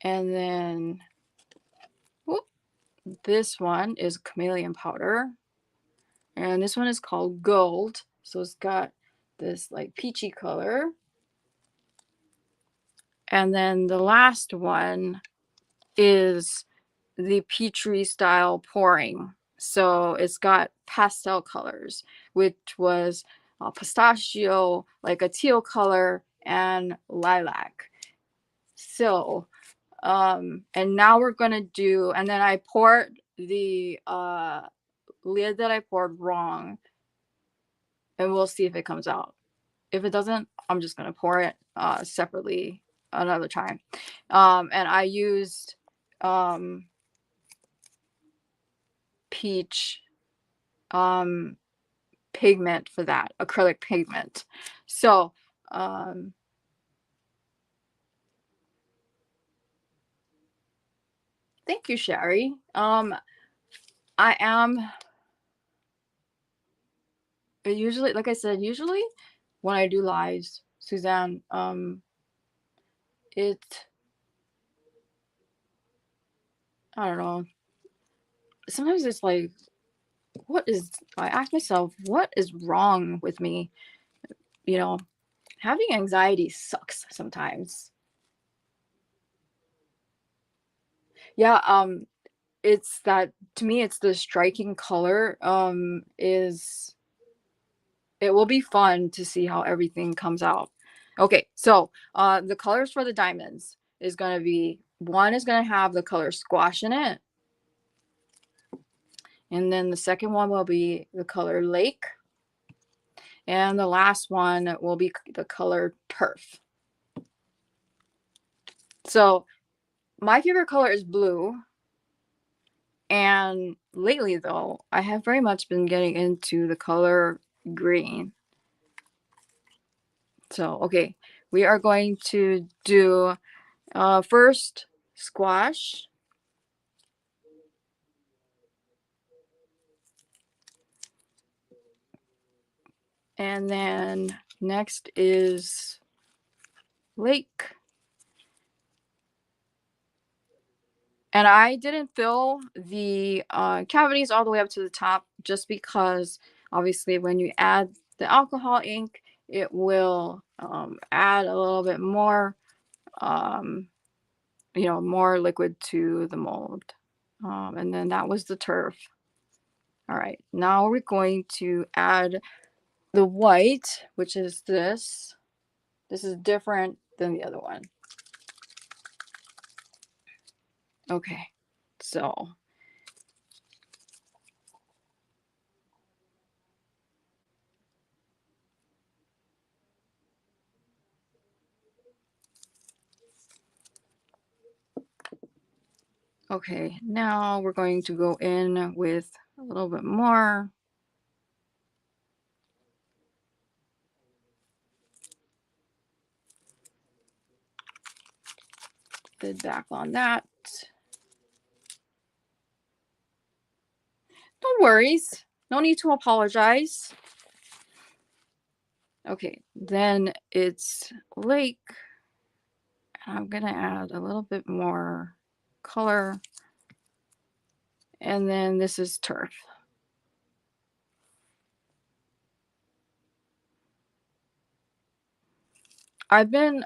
And then whoop, this one is chameleon powder. And this one is called gold. So it's got this like peachy color. And then the last one is the Petri style pouring. So it's got pastel colors, which was pistachio, like a teal color, and lilac. So, and now we're gonna do, and then I poured the lid that I poured wrong, and we'll see if it comes out. If it doesn't, I'm just gonna pour it separately another time. And I used peach pigment for that, acrylic pigment. So thank you, Sherry. I am usually, like I said, usually when I do lives, Suzanne, it, I don't know, sometimes it's like, what is, I ask myself, what is wrong with me? You know, having anxiety sucks sometimes. Yeah, it's that, to me, it's the striking color. Is, it will be fun to see how everything comes out. Okay, so the colors for the diamonds is going to be, one is going to have the color squash in it. And then the second one will be the color lake. And the last one will be the color turf. So my favorite color is blue. And lately, though, I have very much been getting into the color green. So, okay, we are going to do first squash. And then next is lake. And I didn't fill the cavities all the way up to the top just because obviously when you add the alcohol ink, it will add a little bit more, you know, more liquid to the mold. And then that was the turf. All right, now we're going to add the white, which is this. This is different than the other one. Okay, so okay, now we're going to go in with a little bit more. Lid back on that. No worries. No need to apologize. Okay, then it's lake. I'm gonna add a little bit more color. And then this is turf. I've been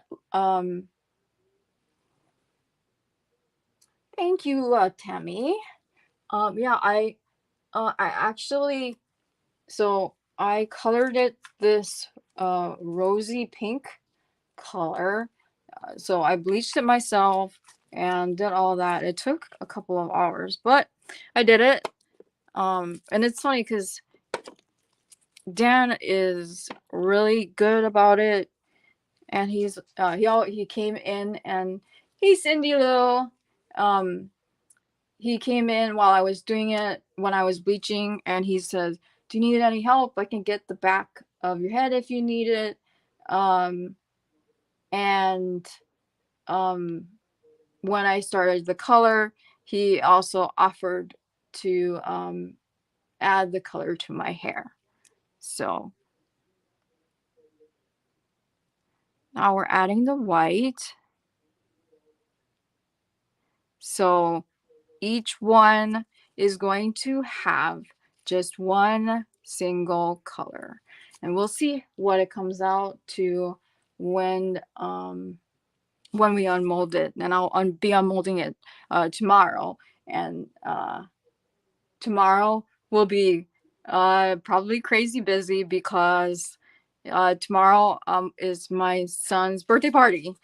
thank you, Tammy. Yeah, I actually, so I colored it this rosy pink color. So I bleached it myself and did all that. It took a couple of hours, but I did it. And it's funny because Dan is really good about it, and he came in and hey Cindy Lou, um, he came in while I was doing it when I was bleaching, and he says, "Do you need any help? I can get the back of your head if you need it." Um, and um, when I started the color, he also offered to add the color to my hair. So now we're adding the white. So each one is going to have just one single color. And we'll see what it comes out to when we unmold it. And I'll be unmolding it tomorrow. And tomorrow will be probably crazy busy because tomorrow is my son's birthday party.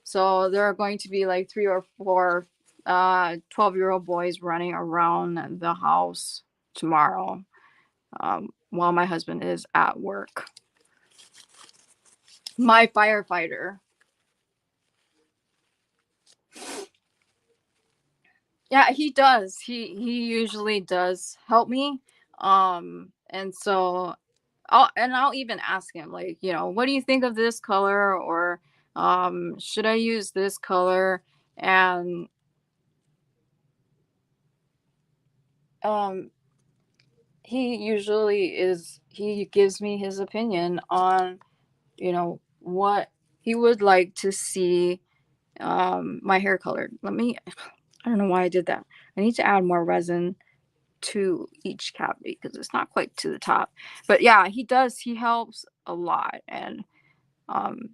So there are going to be like 3 or 4 12-year-old boys running around the house tomorrow while my husband is at work. My firefighter. Yeah, he does. He usually does help me. And so I'll even ask him like, what do you think of this color, or should I use this color? And um he gives me his opinion on, what he would like to see my hair colored. I don't know why I did that. I need to add more resin to each cavity because it's not quite to the top. But yeah, he helps a lot. And um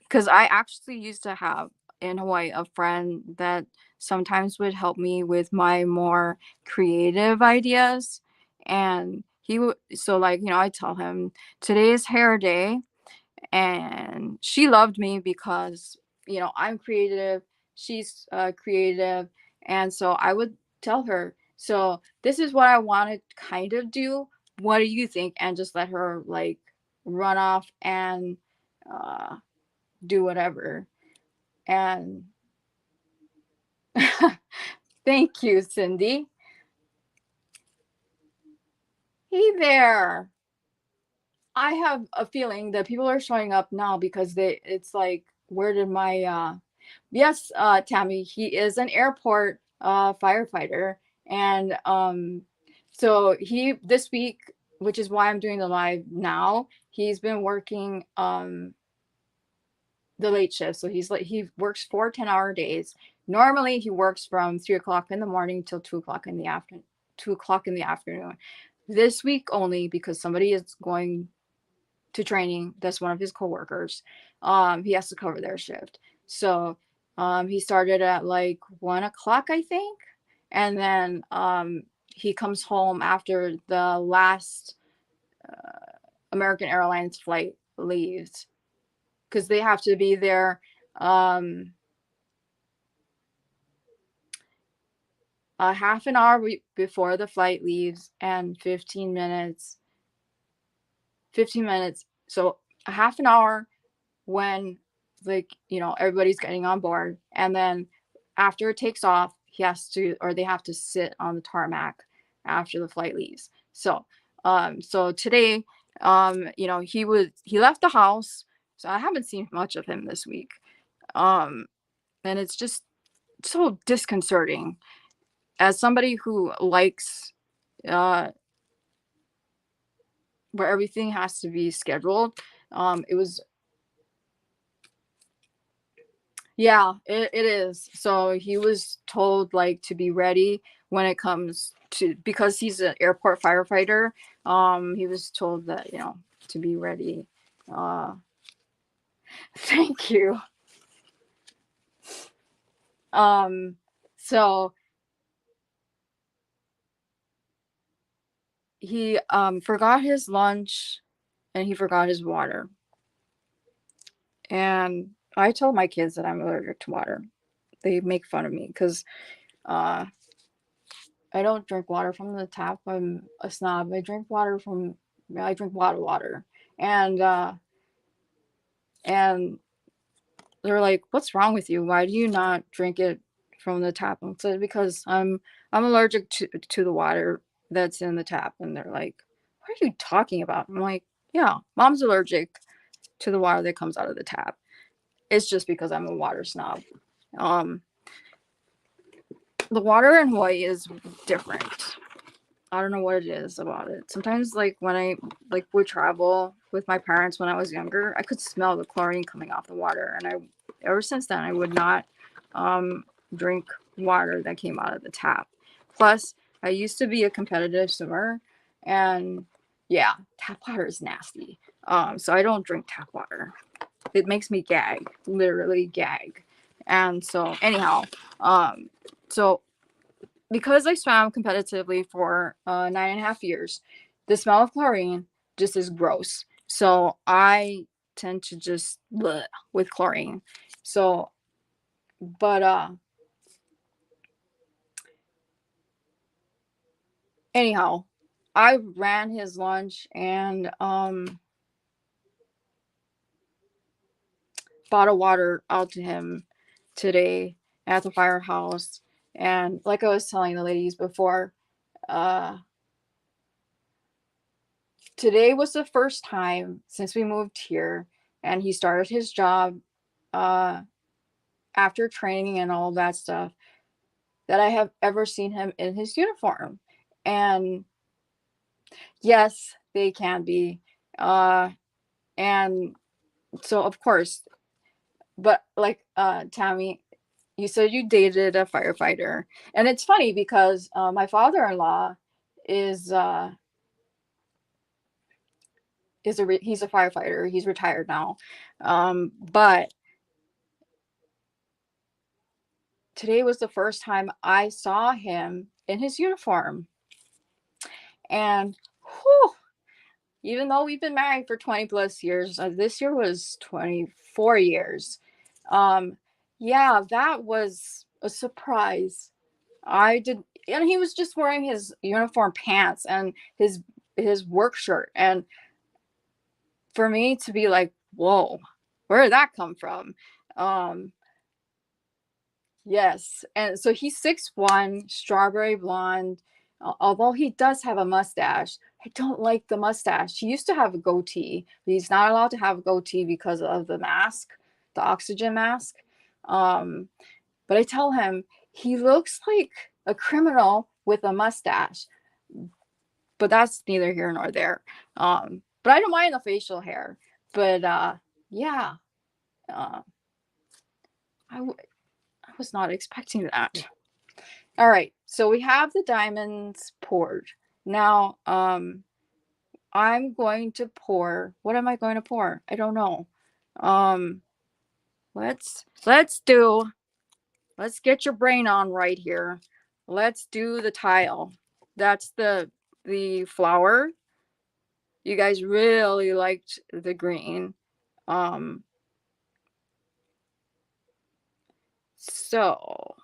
because I actually used to have in Hawaii a friend that sometimes would help me with my more creative ideas. And he would, so like, I tell him today is hair day, and she loved me because, I'm creative, she's creative. And so I would tell her, so this is what I want to kind of do. What do you think? And just let her like run off and uh, do whatever. And thank you, Cindy. Hey there. I have a feeling that people are showing up now because it's like, where did my yes, Tammy, he is an airport firefighter. And so he this week, which is why I'm doing the live now, he's been working the late shift. So he works 4 10-hour days. Normally he works from 3 o'clock in the morning till 2 o'clock in the afternoon. 2 o'clock in the afternoon. This week only because somebody is going to training. That's one of his coworkers. He has to cover their shift. So he started at like 1 o'clock, I think, and then he comes home after the last American Airlines flight leaves because they have to be there a half an hour before the flight leaves and 15 minutes. So a half an hour when like everybody's getting on board, and then after it takes off they have to sit on the tarmac after the flight leaves. So today he left the house, so I haven't seen much of him this week. And it's just so disconcerting as somebody who likes uh where everything has to be scheduled. It was Yeah, it is. So he was told like to be ready when it comes to, because he's an airport firefighter. He was told that, to be ready. Uh, thank you. So he forgot his lunch and he forgot his water. And I told my kids that I'm allergic to water. They make fun of me because uh, I don't drink water from the tap. I'm a snob. I drink bottled water. And and they're like, "What's wrong with you? Why do you not drink it from the tap?" And so because I'm allergic to the water that's in the tap. And they're like, "What are you talking about?" I'm like, "Yeah, mom's allergic to the water that comes out of the tap. It's just because I'm a water snob." Um, the water in Hawaii is different. I don't know what it is about it. Sometimes, like when I would travel with my parents when I was younger, I could smell the chlorine coming off the water, and I ever since then I would not um, drink water that came out of the tap. Plus, I used to be a competitive swimmer, and yeah, tap water is nasty. So I don't drink tap water. It makes me gag, literally gag. And so, anyhow, so because I swam competitively for 9.5 years, the smell of chlorine just is gross. So I tend to just bleh with chlorine. So, but anyhow, I ran his lunch and bottled water out to him today at the firehouse. And like I was telling the ladies before, uh, today was the first time since we moved here and he started his job uh, after training and all that stuff that I have ever seen him in his uniform. And yes, they can be. Uh, and so, of course, but like Tammy, you said you dated a firefighter. And it's funny because my father in law is. He's a firefighter. He's retired now, but today was the first time I saw him in his uniform. And whew, even though we've been married for 20 plus years, this year was 24 years. Um, yeah, that was a surprise. I did, and he was just wearing his uniform pants and his work shirt. And for me to be like, whoa, where did that come from? Um, Yes, and so he's 6'1", strawberry blonde. Although he does have a mustache, I don't like the mustache. He used to have a goatee, but he's not allowed to have a goatee because of the mask, the oxygen mask. Um, but I tell him he looks like a criminal with a mustache, but that's neither here nor there. But I don't mind the facial hair. But yeah, uh, I, w- I was not expecting that. All right, so we have the diamonds poured. Now, I'm going to pour. What am I going to pour? I don't know. Um, let's do. Let's get your brain on right here. Let's do the tile. That's the flower. You guys really liked the green. Um, so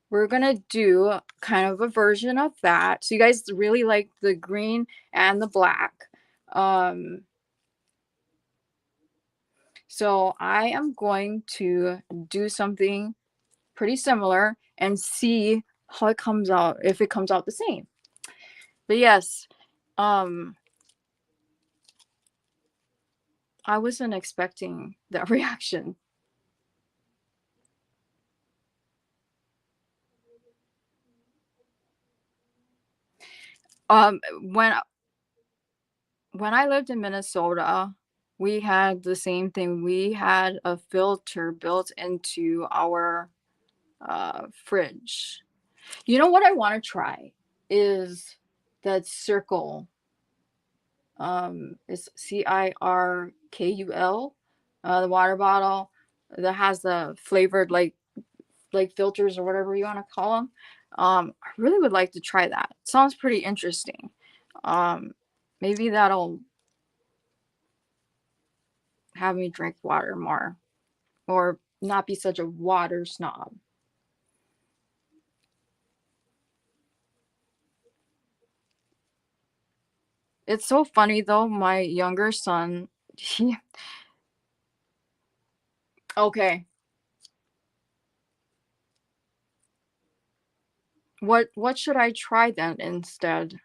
we're gonna do kind of a version of that. So you guys really like the green and the black. Um, so I am going to do something pretty similar and see how it comes out, if it comes out the same. But yes, um, I wasn't expecting that reaction. Um, when when I lived in Minnesota, we had the same thing. We had a filter built into our fridge. You know what I want to try is that circle. It's CIRKUL, the water bottle. that has the flavored like filters or whatever you want to call them. I really would like to try that. Sounds pretty interesting. Maybe that'll have me drink water more or not be such a water snob. It's so funny though, my younger son, he okay. What should I try then instead?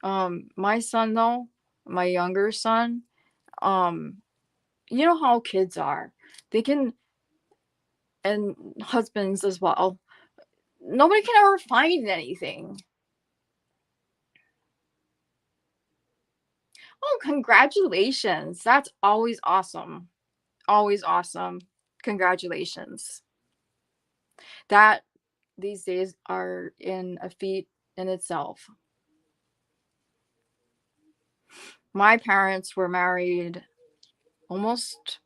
My son though, my younger son, um, you know how kids are. They can, and husbands as well. Nobody can ever find anything. Oh, congratulations. That's always awesome. Always awesome. Congratulations. That these days are in a feat in itself. My parents were married almost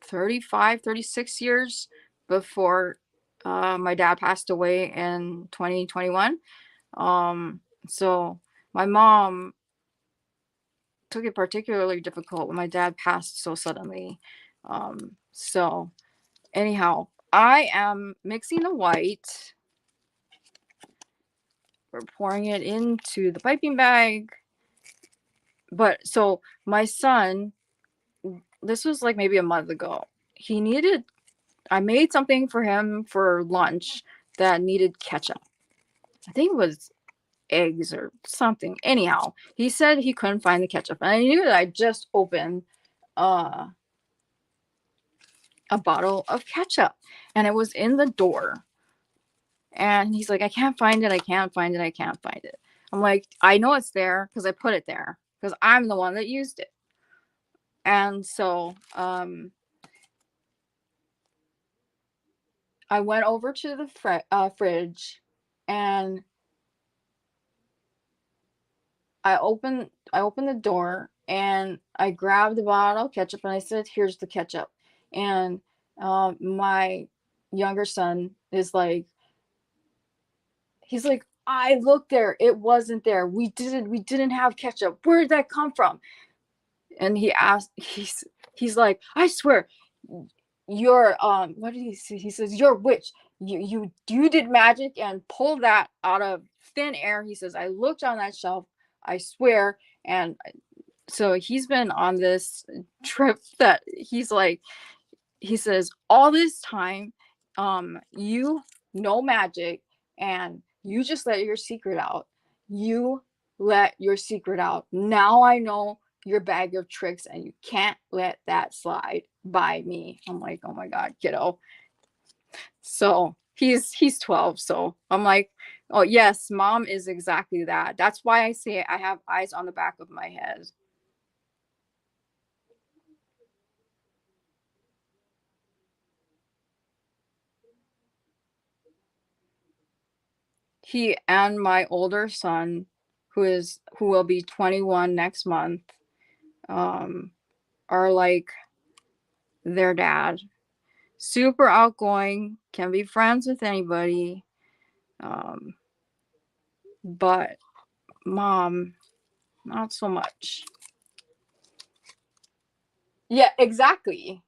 35, 36 years before my dad passed away in 2021. So my mom took it particularly difficult when my dad passed so suddenly. So anyhow, I am mixing the white. We're pouring it into the piping bag. But so my son, this was like maybe a month ago. I made something for him for lunch that needed ketchup. I think it was eggs or something. Anyhow, he said he couldn't find the ketchup. And I knew that I just opened uh, a bottle of ketchup and it was in the door. And he's like, I can't find it. I can't find it. I can't find it. I'm like, I know it's there because I put it there because I'm the one that used it. And so I went over to the fridge and I opened the door and I grabbed the bottle of ketchup and I said, "Here's the ketchup." And my younger son is like, he's like, "I looked there, it wasn't there. We didn't have ketchup. Where did that come from?" And he's like, "I swear, you're what did he say? He says you're a witch. You did magic and pulled that out of thin air." He says, "I looked on that shelf, I swear." And so he's been on this trip that he's like, he says, all this time, you know magic and you just let your secret out. You let your secret out. Now I know your bag of tricks and you can't let that slide by me. I'm like, oh my God, kiddo. So he's 12. So I'm like, oh yes, mom is exactly that. That's why I say I have eyes on the back of my head. He and my older son, who will be 21 next month, um, are like their dad. Super outgoing, can be friends with anybody. Um, but mom, not so much. Yeah, exactly.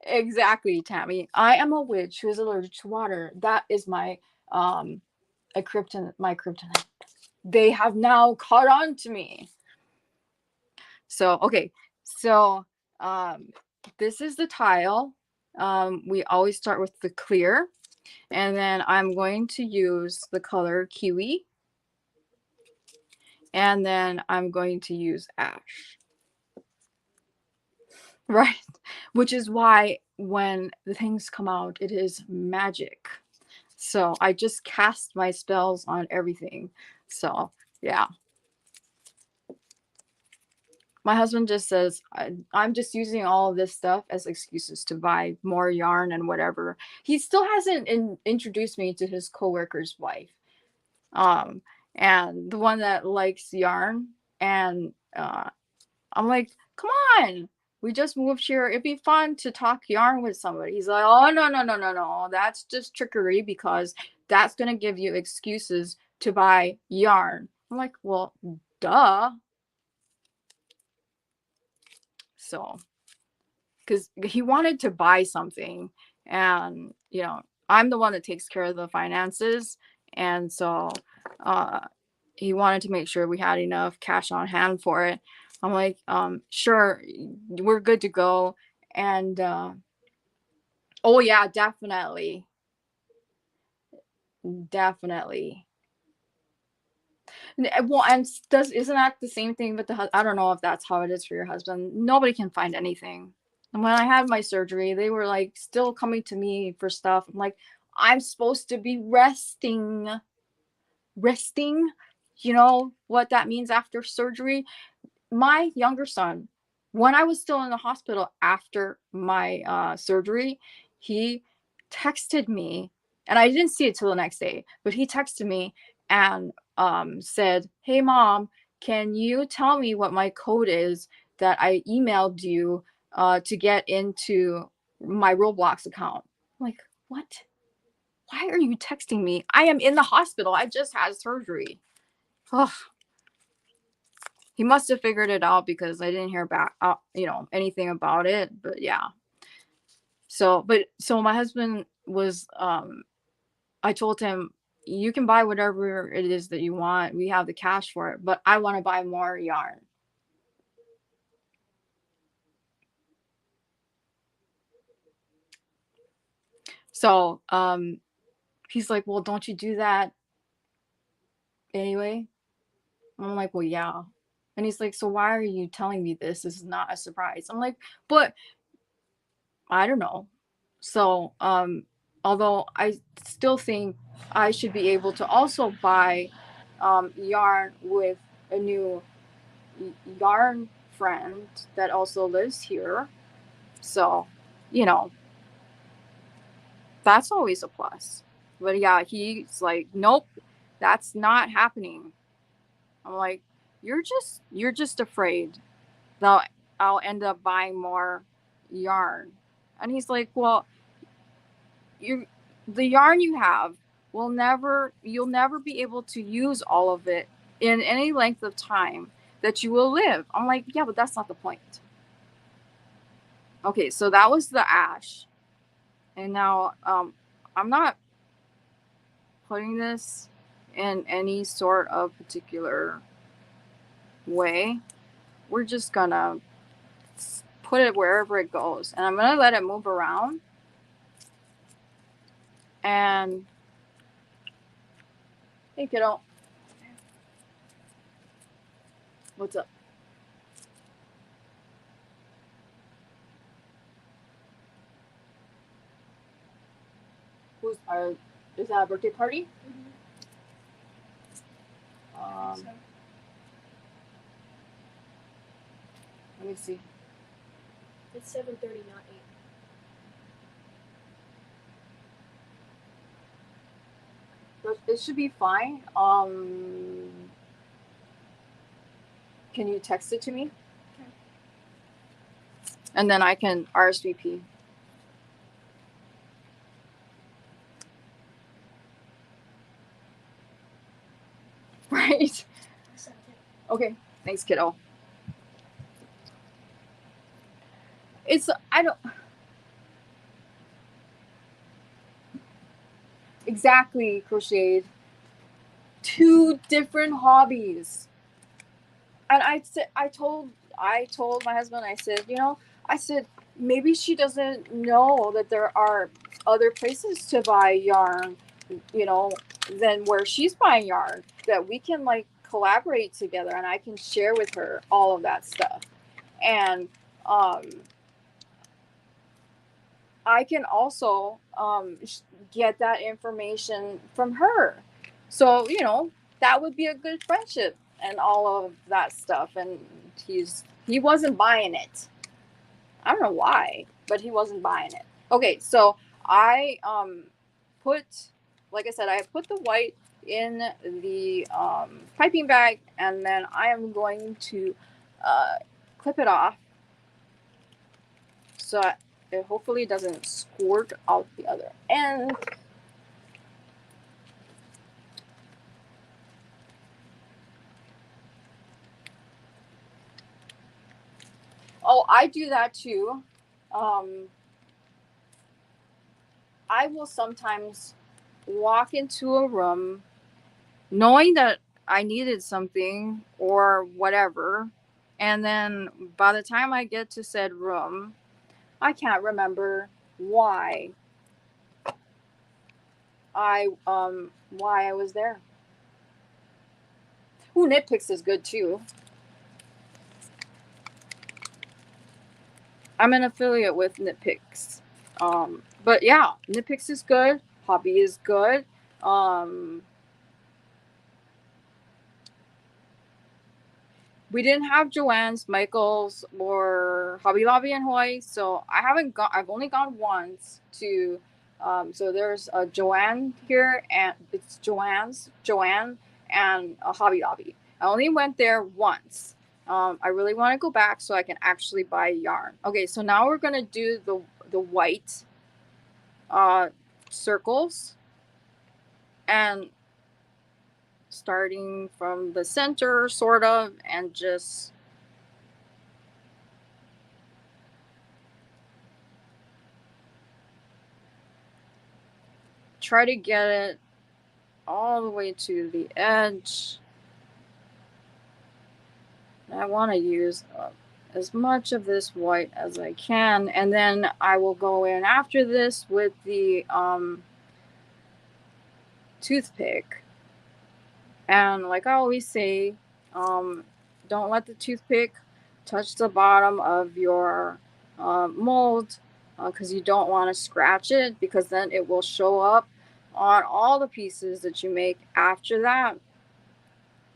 Exactly, Tammy. I am a witch who is allergic to water. That is um my kryptonite. They have now caught on to me. So, okay. So, um, this is the tile. We always start with the clear, and then I'm going to use the color kiwi, and then I'm going to use ash. Right. Which is why when the things come out, it is magic. So I just cast my spells on everything. So, yeah. My husband just says I'm just using all of this stuff as excuses to buy more yarn and whatever. He still hasn't introduced me to his coworker's wife, um, and the one that likes yarn. And I'm like, come on. We just moved here. It'd be fun to talk yarn with somebody. He's like, oh, no. That's just trickery because that's going to give you excuses to buy yarn. I'm like, well, duh. So, because he wanted to buy something and, you know, I'm the one that takes care of the finances. And so he wanted to make sure we had enough cash on hand for it. I'm like, sure, we're good to go. And oh yeah, definitely. Well, and isn't that the same thing with I don't know if that's how it is for your husband. Nobody can find anything. And when I had my surgery, they were like still coming to me for stuff. I'm like, I'm supposed to be resting. You know what that means after surgery? My younger son, when I was still in the hospital after my surgery, he texted me, and I didn't see it till the next day, but he texted me and said, hey mom, can you tell me what my code is that I emailed you to get into my Roblox account? I'm like, what? Why are you texting me? I am in the hospital. I just had surgery. Ugh. He must have figured it out because I didn't hear back, anything about it. But yeah. So my husband was, I told him, you can buy whatever it is that you want. We have the cash for it, but I want to buy more yarn. So, he's like, well, don't you do that anyway? I'm like, well, yeah. And he's like, so why are you telling me this? This is not a surprise. I'm like, but I don't know. So, although I still think I should be able to also buy yarn with a new yarn friend that also lives here. So, you know, that's always a plus. But yeah, he's like, nope, that's not happening. I'm like, you're just afraid that I'll end up buying more yarn. And he's like, well, the yarn you have you'll never be able to use all of it in any length of time that you will live. I'm like, yeah, but that's not the point. Okay, so that was the ash. And now I'm not putting this in any sort of particular way. We're just gonna put it wherever it goes, and I'm gonna let it move around. And hey kiddo, what's up? Is that a birthday party? So. Let me see. It's 7:30, not 8. It should be fine. Can you text it to me? Okay. And then I can RSVP. Right? Okay. Thanks, kiddo. I don't. Exactly, crocheted. 2 different hobbies. And I told my husband, I said, maybe she doesn't know that there are other places to buy yarn, than where she's buying yarn, that we can like collaborate together and I can share with her all of that stuff. And I can also get that information from her. So, that would be a good friendship and all of that stuff. And he wasn't buying it. I don't know why, but he wasn't buying it. Okay, so I put, like I said, I put the white in the piping bag, and then I am going to clip it off so it hopefully doesn't squirt out the other end. Oh, I do that too. I will sometimes walk into a room knowing that I needed something or whatever, and then by the time I get to said room, I can't remember why I was there. Ooh, Nitpicks is good too. I'm an affiliate with Nitpicks. But yeah, Nitpicks is good. Hobby is good. We didn't have Joann's, Michael's, or Hobby Lobby in Hawaii, so I've only gone once to. So there's a Joann here, and it's Joann, and a Hobby Lobby. I only went there once. I really want to go back so I can actually buy yarn. Okay, so now we're gonna do the white circles, and starting from the center, sort of, and just try to get it all the way to the edge. I want to use as much of this white as I can, and then I will go in after this with the toothpick. And like I always say, don't let the toothpick touch the bottom of your mold, because you don't want to scratch it, because then it will show up on all the pieces that you make after that.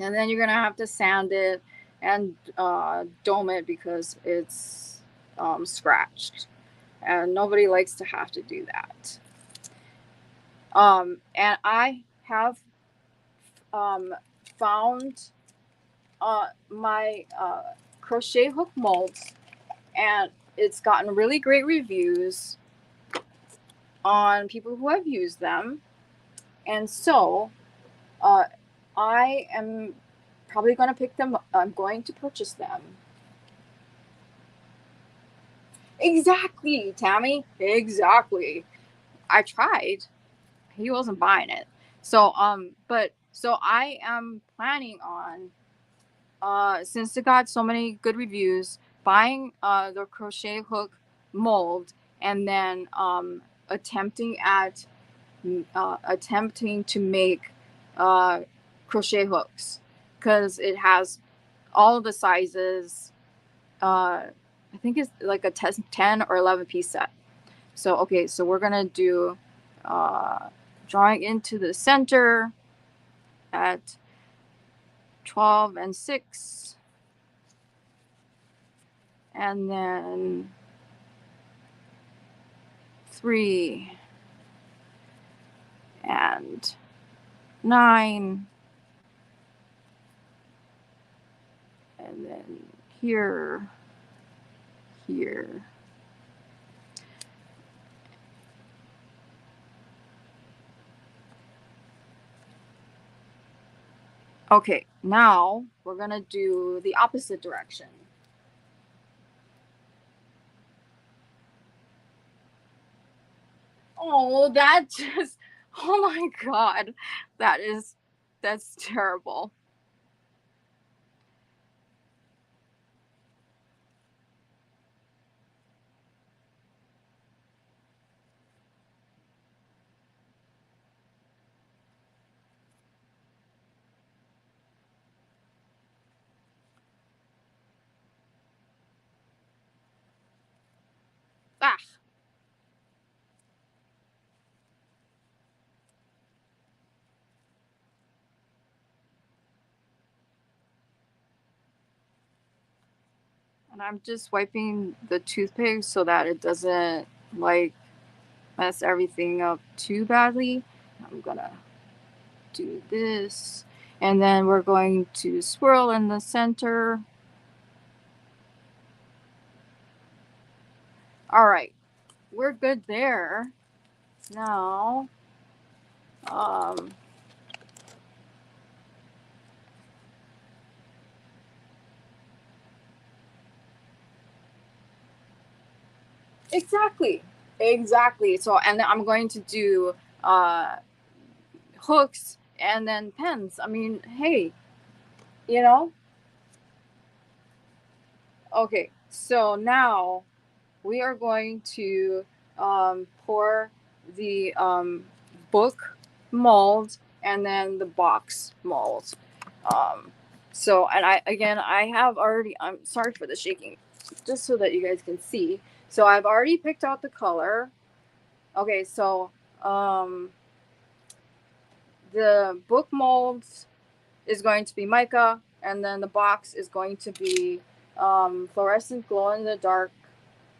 And then you're gonna have to sand it and dome it because it's scratched, and nobody likes to have to do that. And I have found my crochet hook molds, and it's gotten really great reviews on people who have used them. And so I am probably going to pick them. I'm going to purchase them. Exactly, Tammy. Exactly. I tried. He wasn't buying it. So so I am planning on, since it got so many good reviews, buying the crochet hook mold, and then attempting to make crochet hooks, because it has all the sizes. I think it's like a 10 or 11 piece set. So okay, so we're gonna do drawing into the center at 12 and 6, and then 3 and 9, and then here. Okay, now we're gonna do the opposite direction. Oh, that just, oh my God, that's terrible. Ah. And I'm just wiping the toothpick so that it doesn't like mess everything up too badly. I'm gonna do this, and then we're going to swirl in the center. All right, we're good there. Now, exactly, exactly. So, and then I'm going to do uh, hooks and then pens. I mean, hey, you know. Okay, so now we are going to pour the book mold and then the box mold. Um, so, and I have already, I'm sorry for the shaking, just so that you guys can see. So I've already picked out the color. Okay, so um, the book molds is going to be mica, and then the box is going to be fluorescent glow in the dark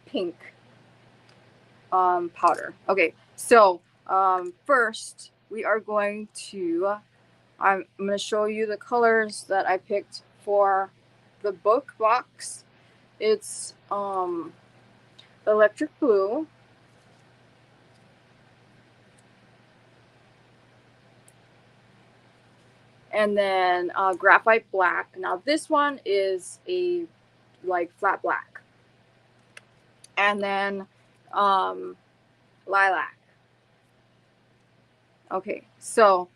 pink powder. Okay, so first we are going to, I'm going to show you the colors that I picked for the book box. It's electric blue, and then graphite black. Now this one is a like flat black, and then um, lilac. Okay, so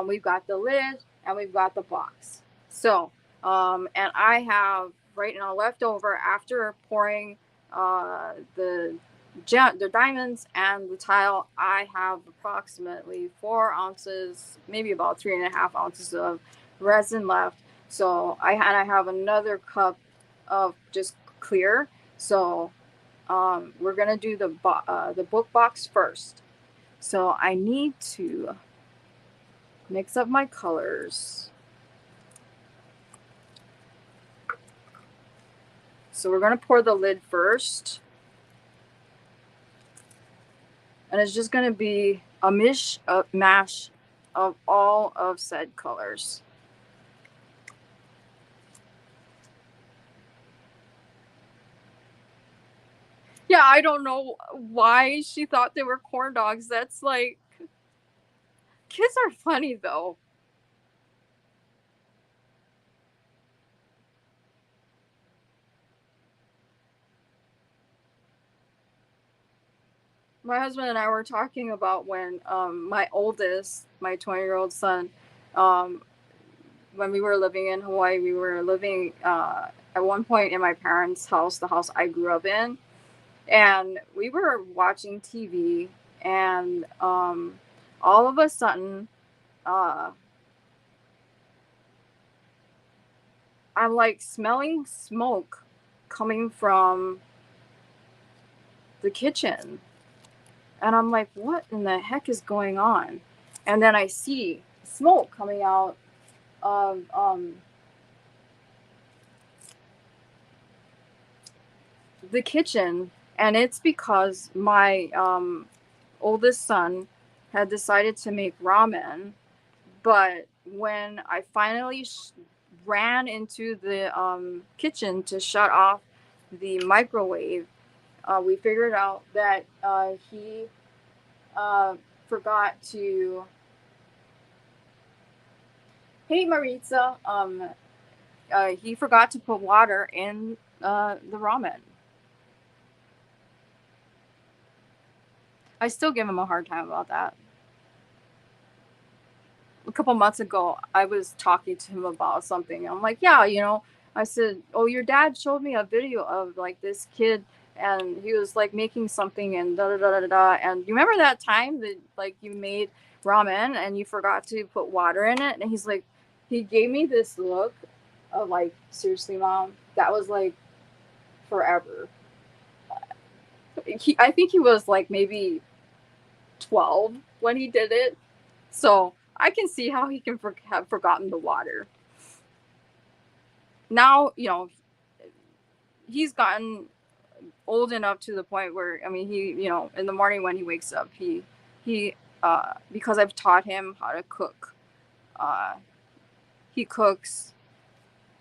we've got the lid and we've got the box. So, and I have right now left over after pouring the diamonds and the tile. I have approximately 4 ounces, maybe about 3.5 ounces of resin left. So I have another cup of just clear. So we're gonna do the book box first. So I need to mix up my colors. So we're going to pour the lid first. And it's just going to be a mash of all of said colors. Yeah, I don't know why she thought they were corn dogs. That's like, kids are funny though. My husband and I were talking about when my oldest, my 20-year-old son, um, when we were living in Hawaii, we were living at one point in my parents' house, the house I grew up in, and we were watching TV, and all of a sudden, uh, I'm like smelling smoke coming from the kitchen, and I'm like, what in the heck is going on? And then I see smoke coming out of the kitchen, and it's because my oldest son had decided to make ramen. But when I finally ran into the kitchen to shut off the microwave, we figured out that he forgot to. Hey, Maritza. He forgot to put water in the ramen. I still give him a hard time about that. A couple months ago, I was talking to him about something. I'm like, yeah, I said, oh, your dad showed me a video of like this kid, and he was like making something and da da da da da. And you remember that time that like you made ramen and you forgot to put water in it? And he's like, he gave me this look of like, seriously, mom, that was like forever. I think he was like maybe 12 when he did it. So I can see how he can have forgotten the water. Now, he's gotten old enough to the point where, I mean, he, in the morning when he wakes up, he, because I've taught him how to cook, uh, he cooks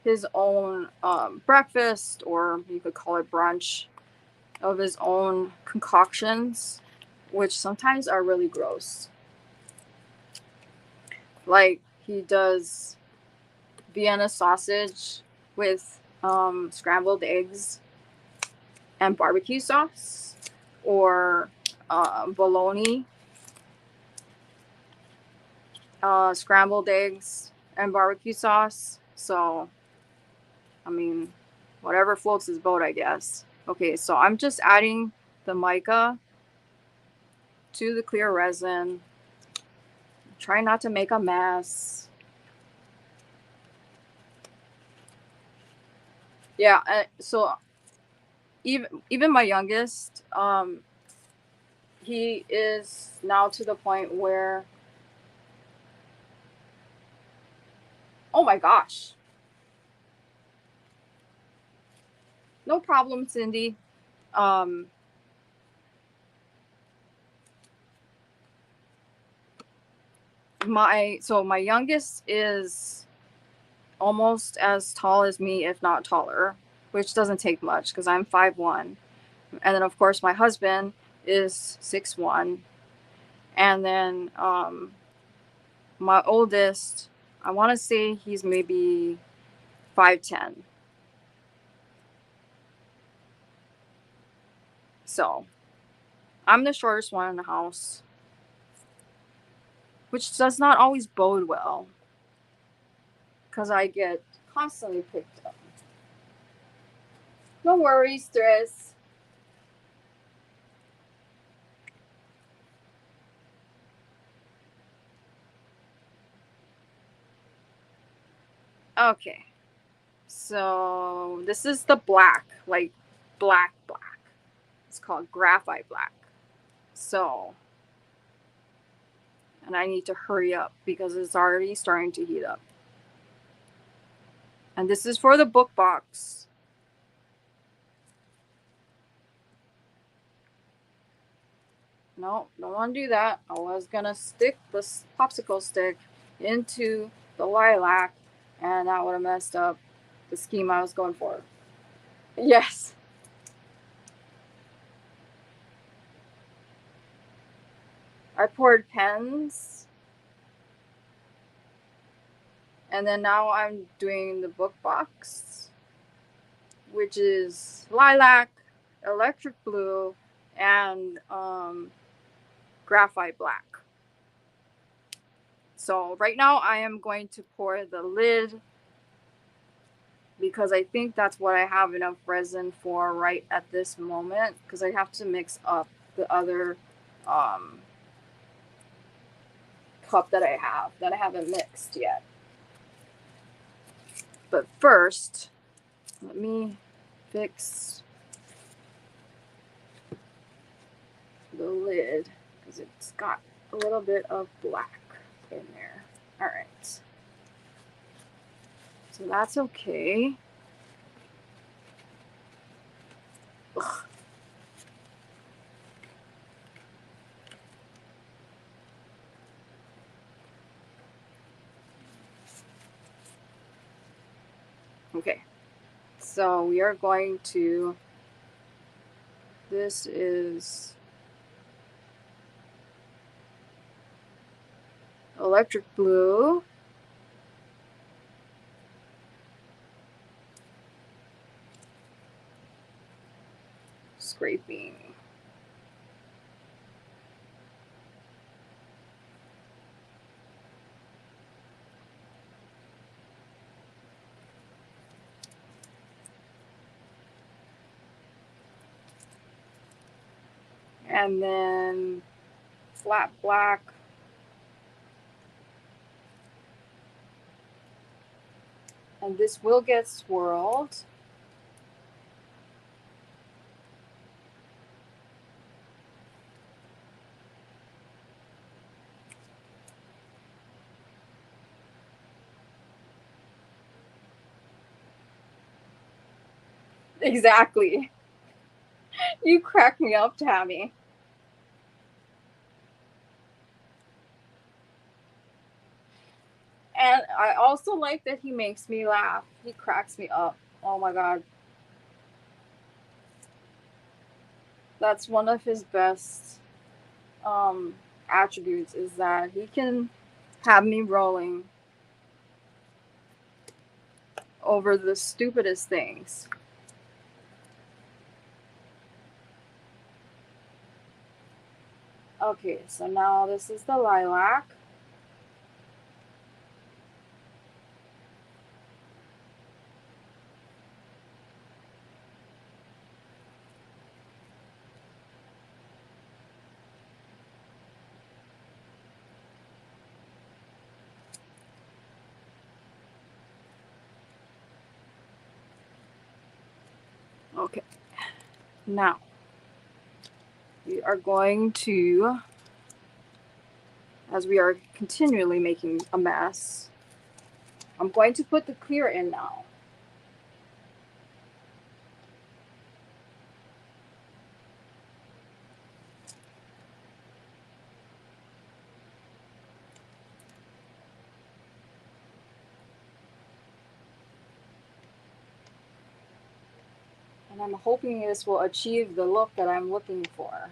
his own breakfast, or you could call it brunch. of his own concoctions, which sometimes are really gross. Like he does Vienna sausage with scrambled eggs and barbecue sauce, or bologna, scrambled eggs and barbecue sauce. So, I mean, whatever floats his boat, I guess. Okay, so I'm just adding the mica to the clear resin. Try not to make a mess. Yeah, so even my youngest, he is now to the point where, oh my gosh, no problem, Cindy. My youngest is almost as tall as me, if not taller, which doesn't take much because I'm 5'1". And then of course my husband is 6'1". And then my oldest, I want to say he's maybe 5'10". So I'm the shortest one in the house, which does not always bode well because I get constantly picked up. No worries, Stress. Okay. So this is the black, like black. It's called graphite black. So, and I need to hurry up because it's already starting to heat up. And this is for the book box. No, don't want to do that. I was going to stick this popsicle stick into the lilac, and that would have messed up the scheme I was going for. Yes. I poured pens. And then now I'm doing the book box, which is lilac, electric blue, and graphite black. So right now I am going to pour the lid because I think that's what I have enough resin for right at this moment, because I have to mix up the other cup that I haven't mixed yet. But first, let me fix the lid because it's got a little bit of black in there. All right. So that's okay. Ugh. Okay. So we are going to, this is electric blue. Scraping. And then flat black. And this will get swirled. Exactly. You crack me up, Tammy. And I also like that he makes me laugh. He cracks me up. Oh my God. that's one of his best attributes, is that he can have me rolling over the stupidest things. Okay, so now this is the lilac. Okay, now we are going to, as we are continually making a mess, I'm going to put the clear in now. And I'm hoping this will achieve the look that I'm looking for.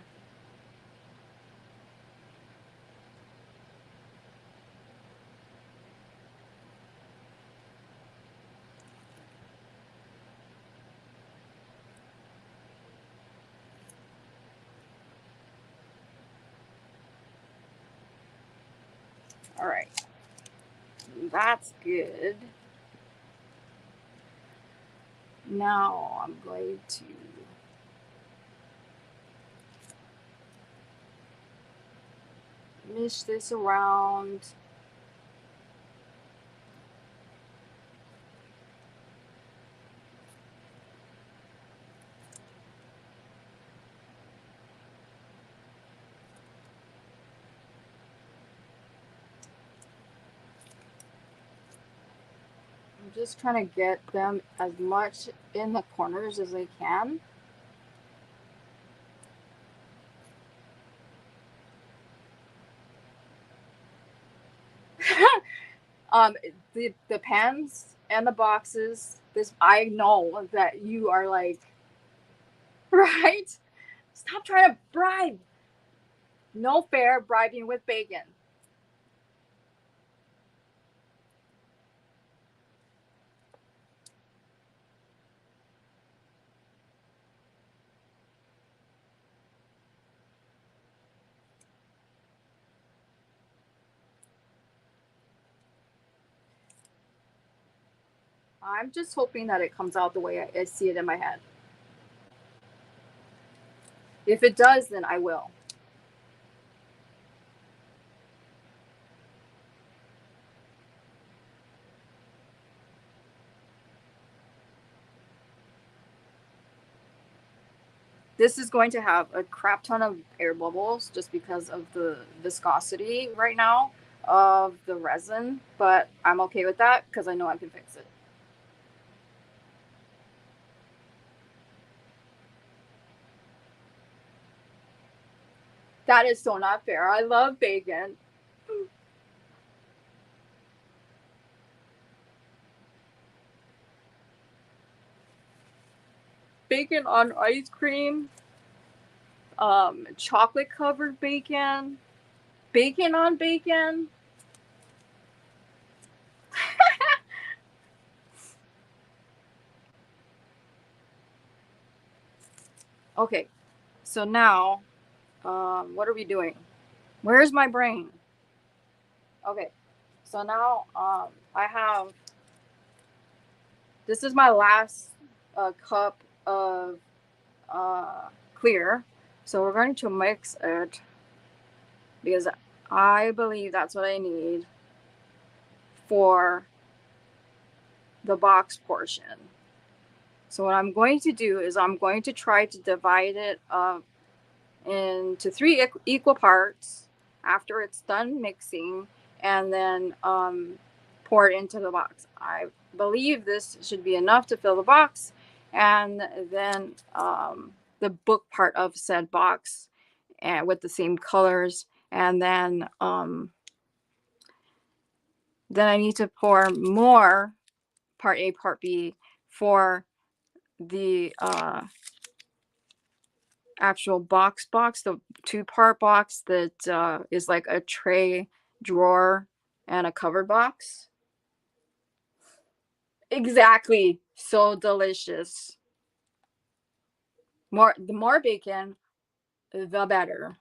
All right, that's good. Now I'm going to mish this around. I'm just trying to get them as much in the corners as I can. The pens and the boxes, this, I know that you are like, right? Stop trying to bribe. No fair bribing with bacon. I'm just hoping that it comes out the way I see it in my head. If it does, then I will. This is going to have a crap ton of air bubbles just because of the viscosity right now of the resin, but I'm okay with that because I know I can fix it. That is so not fair. I love bacon. Bacon on ice cream, chocolate covered bacon, bacon on bacon. Okay, so now, what are we doing? Where's my brain? Okay, so now I have, this is my last cup of clear. So we're going to mix it because I believe that's what I need for the box portion. So what I'm going to do is I'm going to try to divide it up into 3 equal parts after it's done mixing, and then pour it into the box. I believe this should be enough to fill the box, and then the book part of said box, and with the same colors, and then I need to pour more part A, part B for the actual box, the 2-part box that is like a tray, drawer, and a covered box. Exactly. So delicious. The more bacon, the better.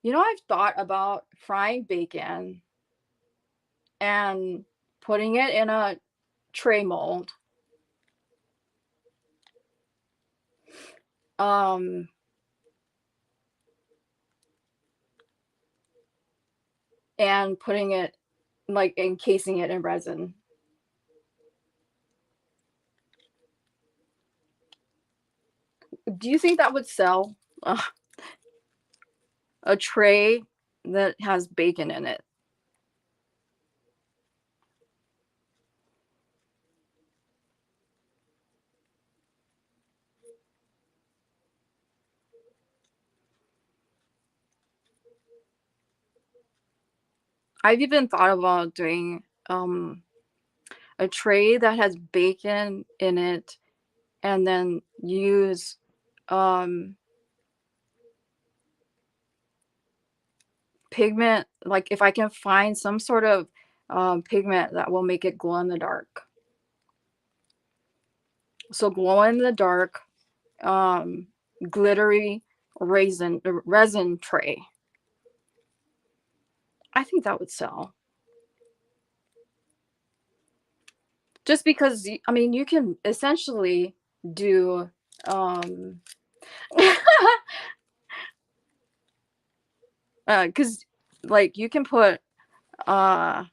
I've thought about frying bacon and putting it in a tray mold. Um, and putting it, like, encasing it in resin. Do you think that would sell? A tray that has bacon in it. I've even thought about doing a tray that has bacon in it, and then use um pigment, like if I can find some sort of pigment that will make it glow in the dark. So glow in the dark, um, glittery resin tray. I think that would sell. Just because, I mean, you can essentially do um because like you can put uh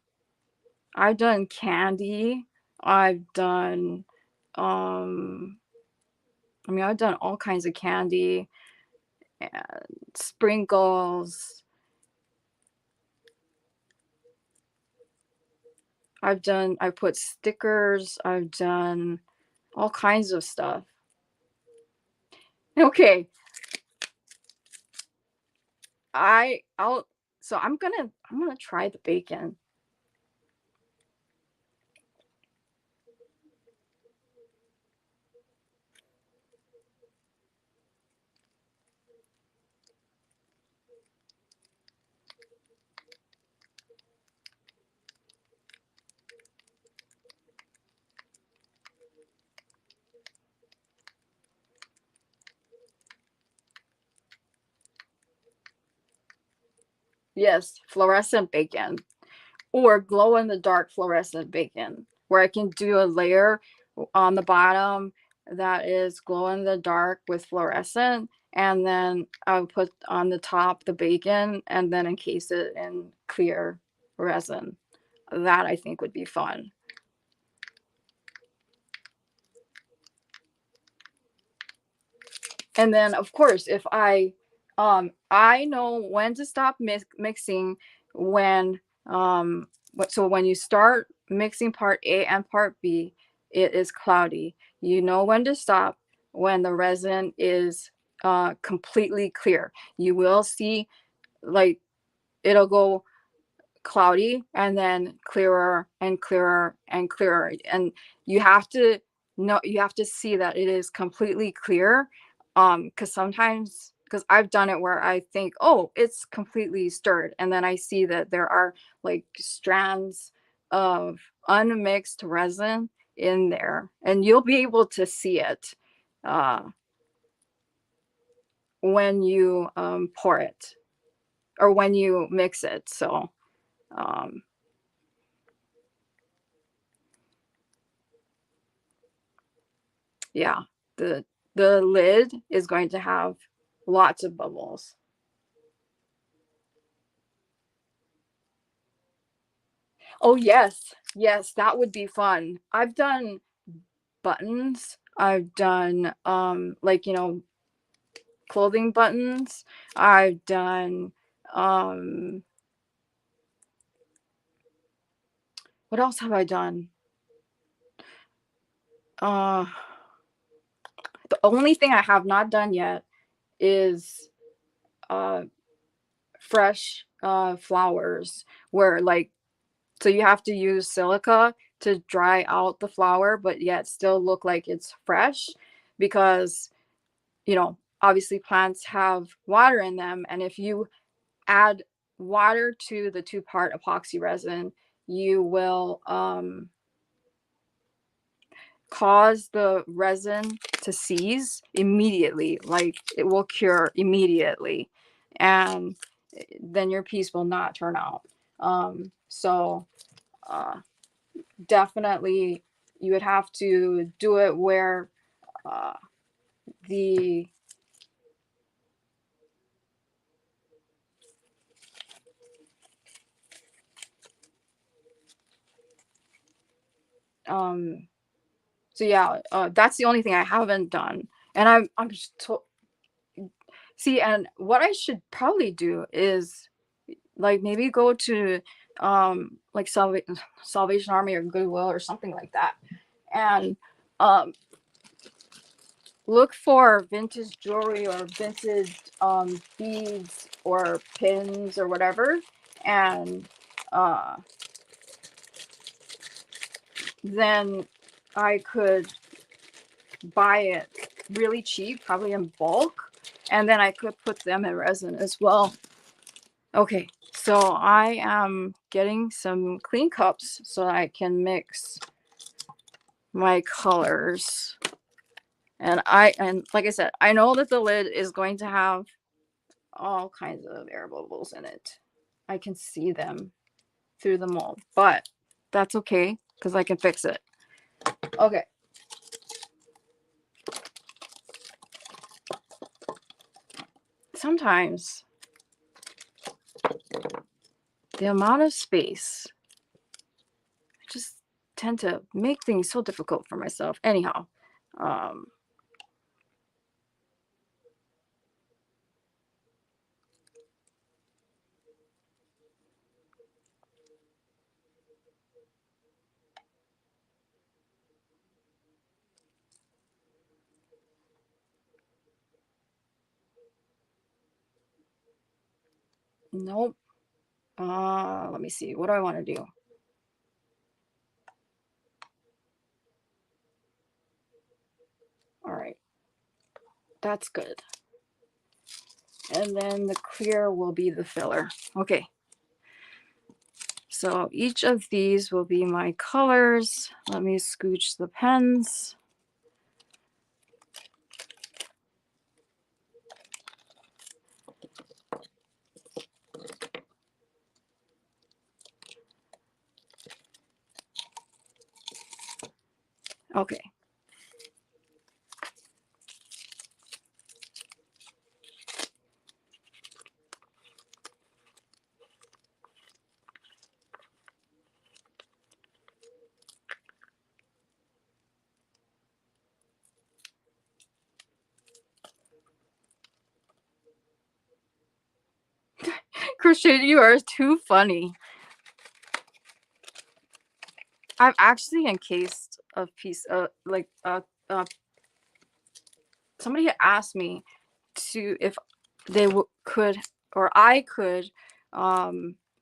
I've done candy, I've done um I mean, I've done all kinds of candy and sprinkles. I put stickers, I've done all kinds of stuff. Okay, I'll so I'm gonna try the bacon. Yes, fluorescent bacon, or glow in the dark fluorescent bacon, where I can do a layer on the bottom that is glow in the dark with fluorescent, and then I would put on the top the bacon and then encase it in clear resin. That I think would be fun. And then of course, if I know when to stop mixing, when so when you start mixing part A and part B, it is cloudy. You know when to stop when the resin is completely clear. You will see, like, it'll go cloudy and then clearer and clearer and clearer, and you have to you have to see that it is completely clear, because sometimes, because I've done it where I think, oh, it's completely stirred, and then I see that there are like strands of unmixed resin in there, and you'll be able to see it uh, when you pour it, or when you mix it. So um, yeah, the the lid is going to have lots of bubbles. Oh yes, yes, that would be fun. I've done buttons. I've done like, clothing buttons. I've done um what else have I done? Uh the only thing I have not done yet is uh fresh flowers, where, like, so you have to use silica to dry out the flower, but yet still look like it's fresh, because you know, obviously plants have water in them. And if you add water to the 2-part epoxy resin, you will cause the resin to seize immediately. Like it will cure immediately. And then your piece will not turn out. So definitely you would have to do it where the so yeah, that's the only thing I haven't done. And I'm just see, and what I should probably do is like maybe go to like Salvation Army or Goodwill or something like that, and um look for vintage jewelry or vintage beads or pins or whatever, and uh then I could buy it really cheap, probably in bulk, and then I could put them in resin as well. Okay, so I am getting some clean cups so I can mix my colors. And like I said, I know that the lid is going to have all kinds of air bubbles in it. I can see them through the mold, but that's okay because I can fix it. Okay. Sometimes the amount of space, I just tend to make things so difficult for myself. Anyhow, nope. Let me see. What do I want to do? All right. That's good. And then the clear will be the filler. Okay. So each of these will be my colors. Let me scooch the pens. Okay. Crochet, you are too funny. I've actually encased a piece of like somebody had asked me to if they could or I could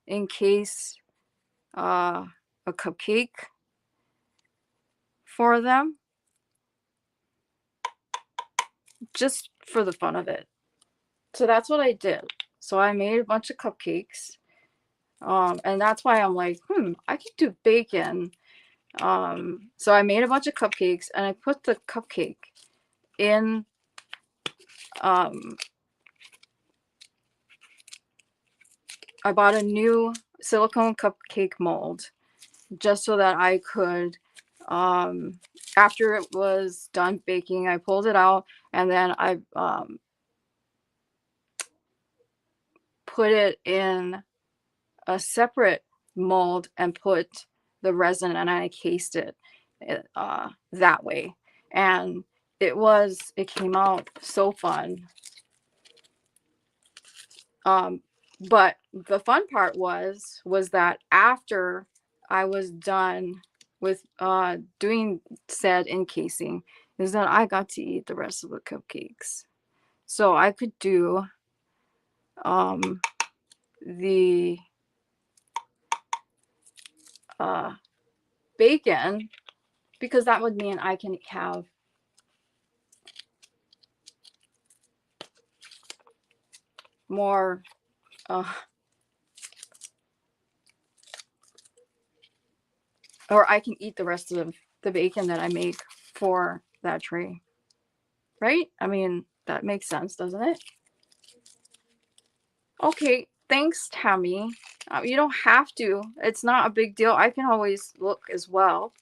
encase a cupcake for them just for the fun of it. So that's what I did. So I made a bunch of cupcakes. And that's why I'm like, I could do bacon. So I made a bunch of cupcakes and I put the cupcake in I bought a new silicone cupcake mold just so that I could after it was done baking, I pulled it out and then I put it in a separate mold and put the resin and I cased it that way. And it came out so fun. But the fun part was that after I was done with doing said encasing, is that I got to eat the rest of the cupcakes. So I could do the bacon because that would mean I can have more or I can eat the rest of the bacon that I make for that tray. Right? I mean, that makes sense, doesn't it? Okay, thanks, Tammy. You don't have to. It's not a big deal. I can always look as well.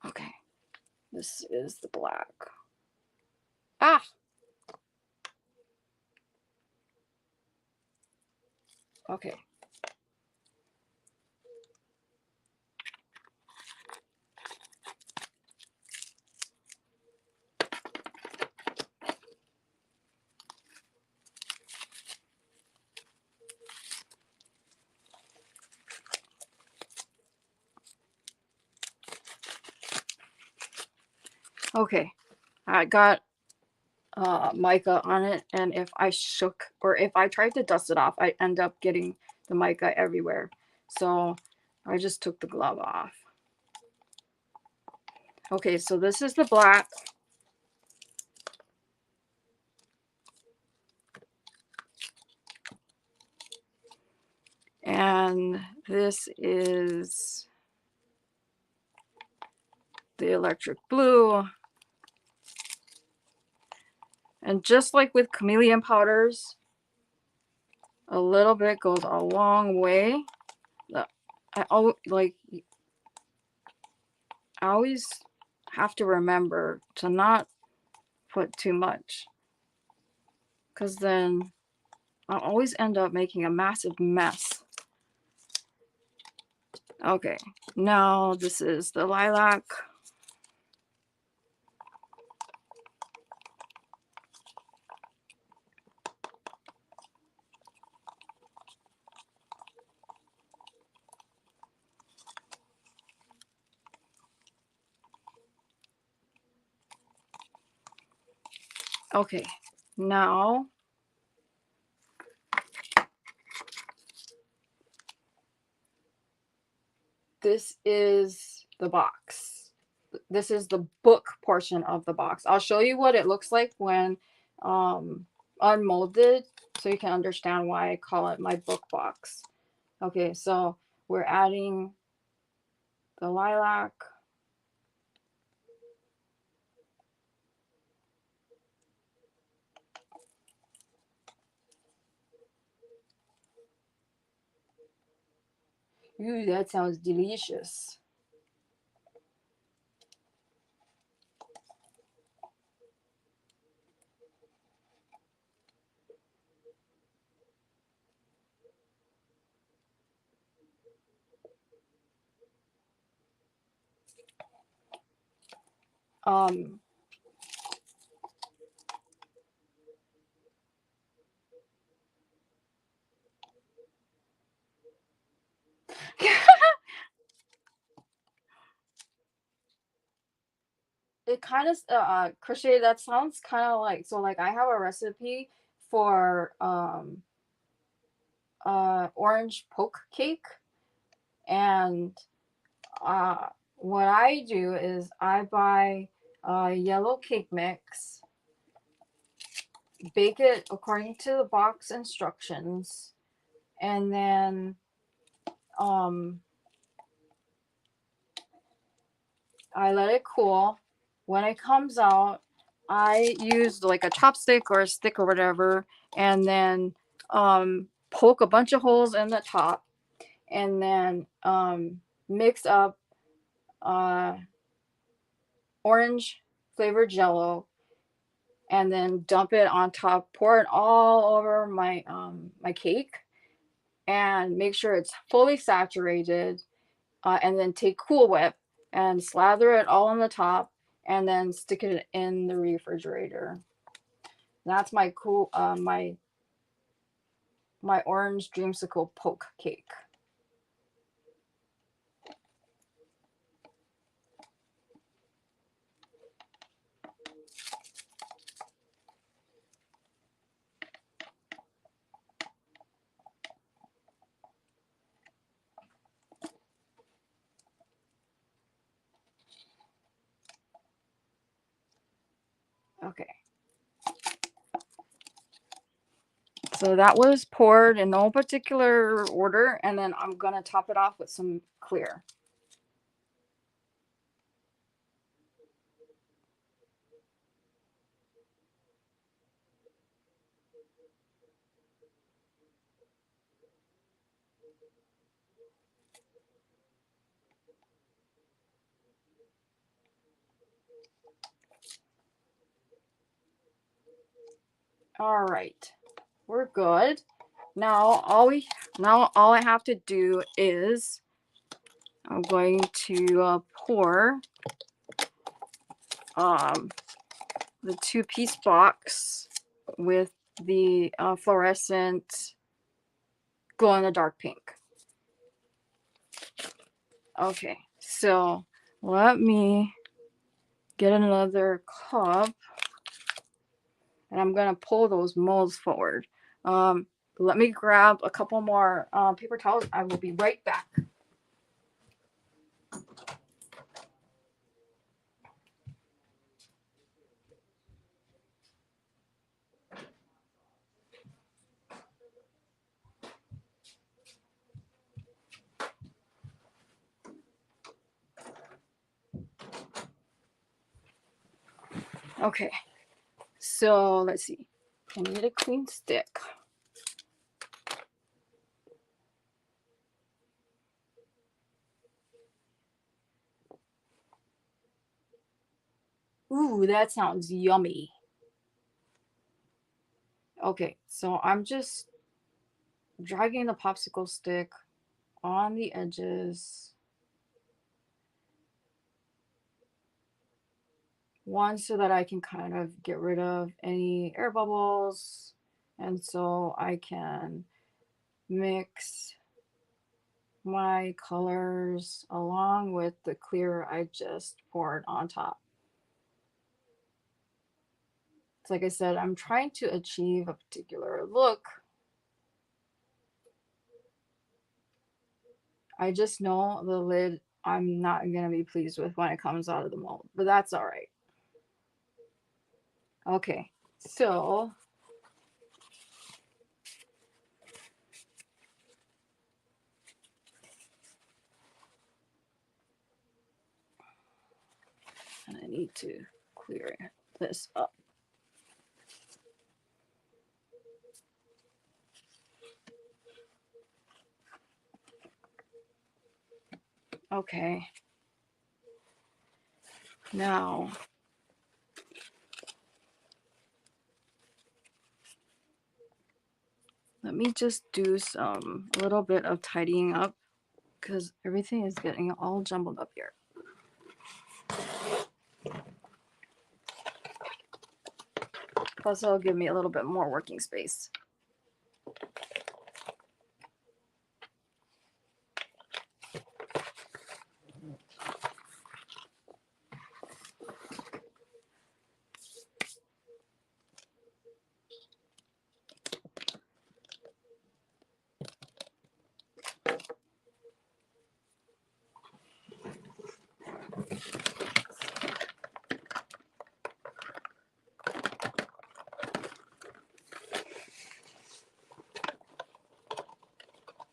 Okay, this is the black. Ah! Okay. Okay, I got mica on it, and if I shook or if I tried to dust it off, I end up getting the mica everywhere. So I just took the glove off. Okay, so this is the black. And this is the electric blue. And just like with chameleon powders, a little bit goes a long way. I always have to remember to not put too much, because then I'll always end up making a massive mess. Okay, now this is the lilac. Okay, now this is the box. This is the book portion of the box. I'll show you what it looks like when unmolded, so you can understand why I call it my book box. Okay, so we're adding the lilac. Ooh, that sounds delicious. Um, it kind of crochet. That sounds kind of like, so like I have a recipe for orange poke cake, and what I do is I buy yellow cake mix, bake it according to the box instructions, and then um, I let it cool. When it comes out, I use like a chopstick or a stick or whatever, and then poke a bunch of holes in the top, and then mix up uh, orange flavored jello, and then dump it on top, pour it all over my cake, and make sure it's fully saturated, and then take Cool Whip and slather it all on the top, and then stick it in the refrigerator. That's my my orange dreamsicle poke cake. Okay. So that was poured in no particular order, and then I'm gonna top it off with some clear. All right, we're good. Now all I have to do is I'm going to pour the 2-piece box with the fluorescent glow in the dark pink. Okay, so let me get another cup, and I'm gonna pull those molds forward. Let me grab a couple more paper towels. I will be right back. Okay, so let's see. I need a clean stick. Ooh, that sounds yummy. Okay, so I'm just dragging the popsicle stick on the edges. One, so that I can kind of get rid of any air bubbles, and so I can mix my colors along with the clear I just poured on top. It's like I said, I'm trying to achieve a particular look. I just know the lid I'm not going to be pleased with when it comes out of the mold, but that's all right. Okay, so I need to clear this up. Okay. Now, let me just do some a little bit of tidying up because everything is getting all jumbled up here. Plus, it'll give me a little bit more working space.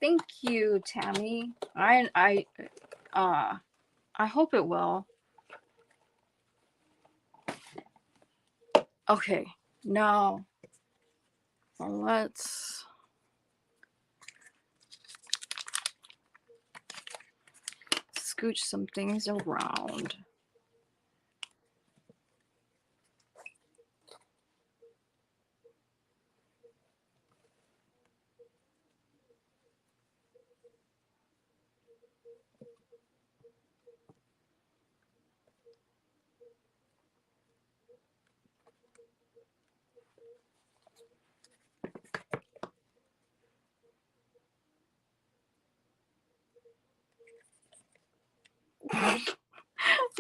Thank you, Tammy. I hope it will. Okay, now let's scooch some things around.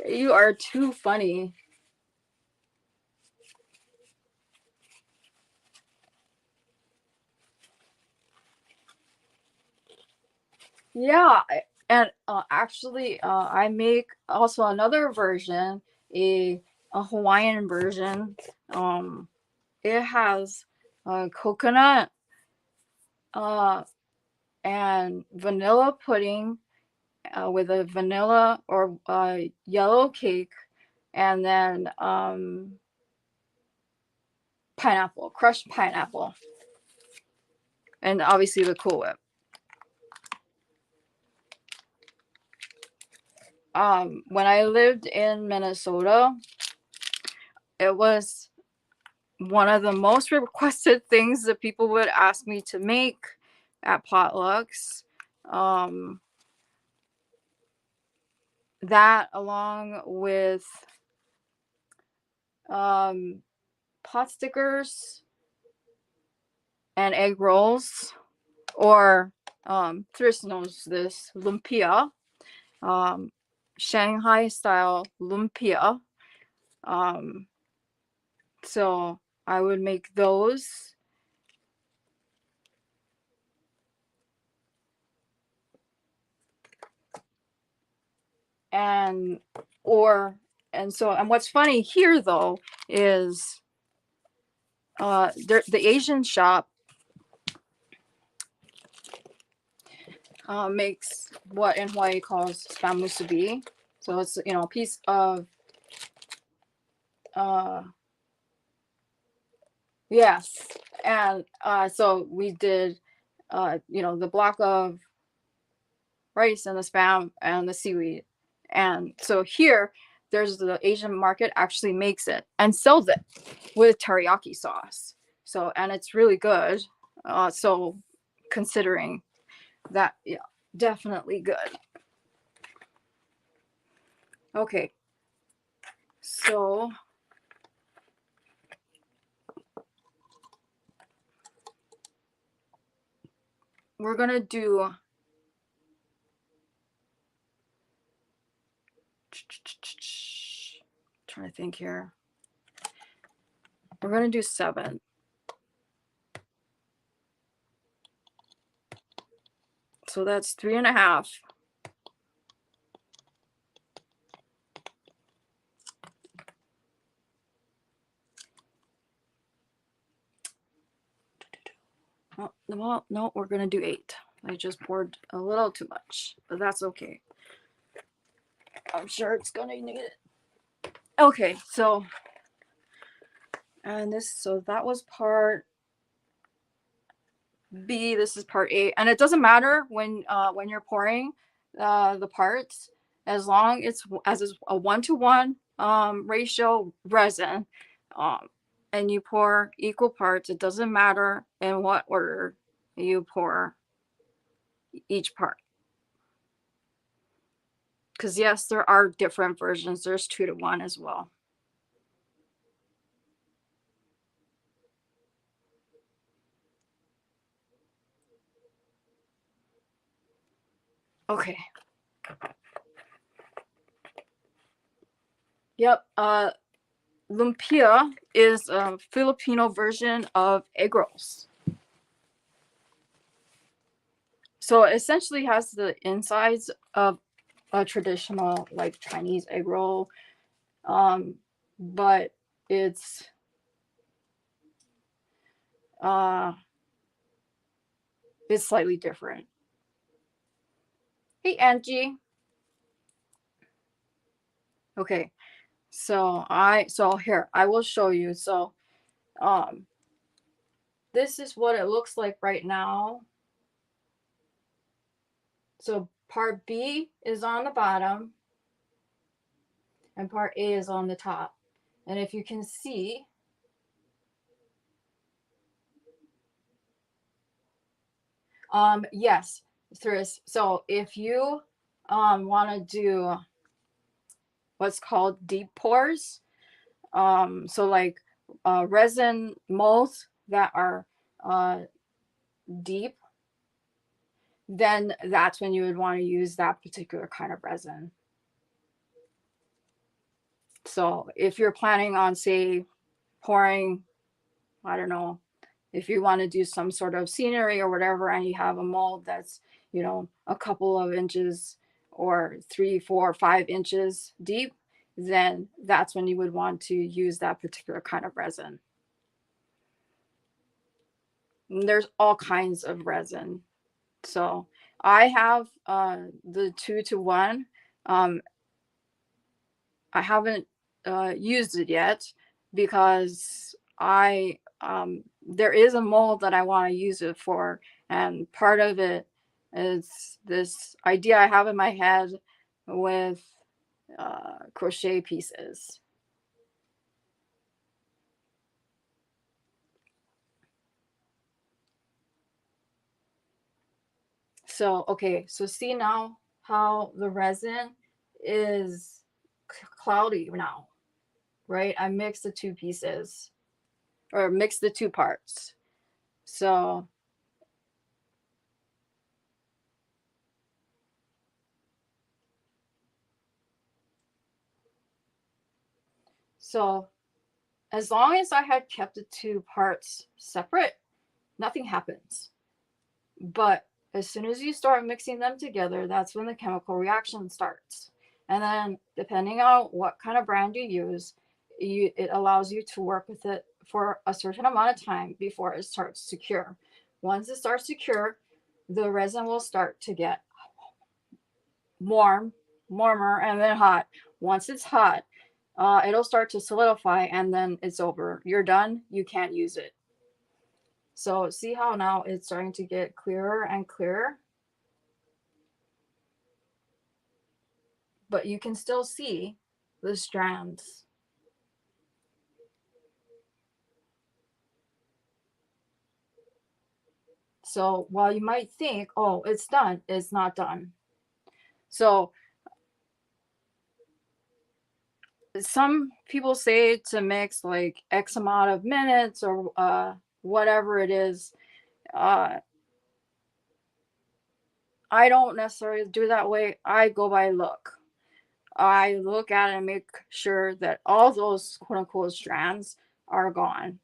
You are too funny. Yeah, and actually, I make also another version, a a Hawaiian version. It has coconut and vanilla pudding with a vanilla or yellow cake, and then pineapple, crushed pineapple, and obviously the Cool Whip. When I lived in Minnesota, it was one of the most requested things that people would ask me to make at potlucks. That along with pot stickers and egg rolls, or Thrift knows this, lumpia, Shanghai style lumpia. So I would make those. And what's funny here though is the Asian shop makes what in Hawaii calls spam musubi. So it's, you know, a piece of yes. And so we did you know, the block of rice and the spam and the seaweed. And so here there's the Asian market actually makes it and sells it with teriyaki sauce. So, and it's really good. So considering that, yeah, definitely good. Okay. So we're going to do trying to think here. We're going to do 7. So that's 3.5. Oh, well, no, we're going to do 8. I just poured a little too much, but that's okay. I'm sure it's going to need it. Okay, so so that was part B. This is part A, and it doesn't matter when you're pouring the parts, as long as it's a 1-to-1 ratio resin, and you pour equal parts. It doesn't matter in what order you pour each part, because yes, there are different versions. There's 2-to-1 as well. Okay. Yep. Lumpia is a Filipino version of egg rolls. So it essentially has the insides of a traditional like Chinese egg roll, but it's slightly different. Hey Angie. Okay, so here I will show you. So this is what it looks like right now. So part B is on the bottom and part A is on the top. And if you can see, yes, Thris. So if you want to do what's called deep pours, so like resin molds that are deep, then that's when you would want to use that particular kind of resin. So if you're planning on, say, pouring, I don't know, if you want to do some sort of scenery or whatever, and you have a mold that's, a couple of inches or 3, 4, 5 inches deep, then that's when you would want to use that particular kind of resin. And there's all kinds of resin. So I have the 2-to-1. I haven't used it yet because there is a mold that I want to use it for, and part of it is this idea I have in my head with crochet pieces. So okay, so see now how the resin is cloudy now, right? I mixed the two pieces, or mixed the two parts. So as long as I had kept the two parts separate, nothing happens. But as soon as you start mixing them together, that's when the chemical reaction starts. And then depending on what kind of brand you use, it allows you to work with it for a certain amount of time before it starts to cure. Once it starts to cure, the resin will start to get warmer, and then hot. Once it's hot, it'll start to solidify, and then it's over. You're done. You can't use it. So see how now it's starting to get clearer and clearer? But you can still see the strands. So while you might think, oh, it's done, it's not done. So some people say to mix like X amount of minutes or whatever it is. I don't necessarily do that way. I go by look. I look at it and make sure that all those quote unquote strands are gone,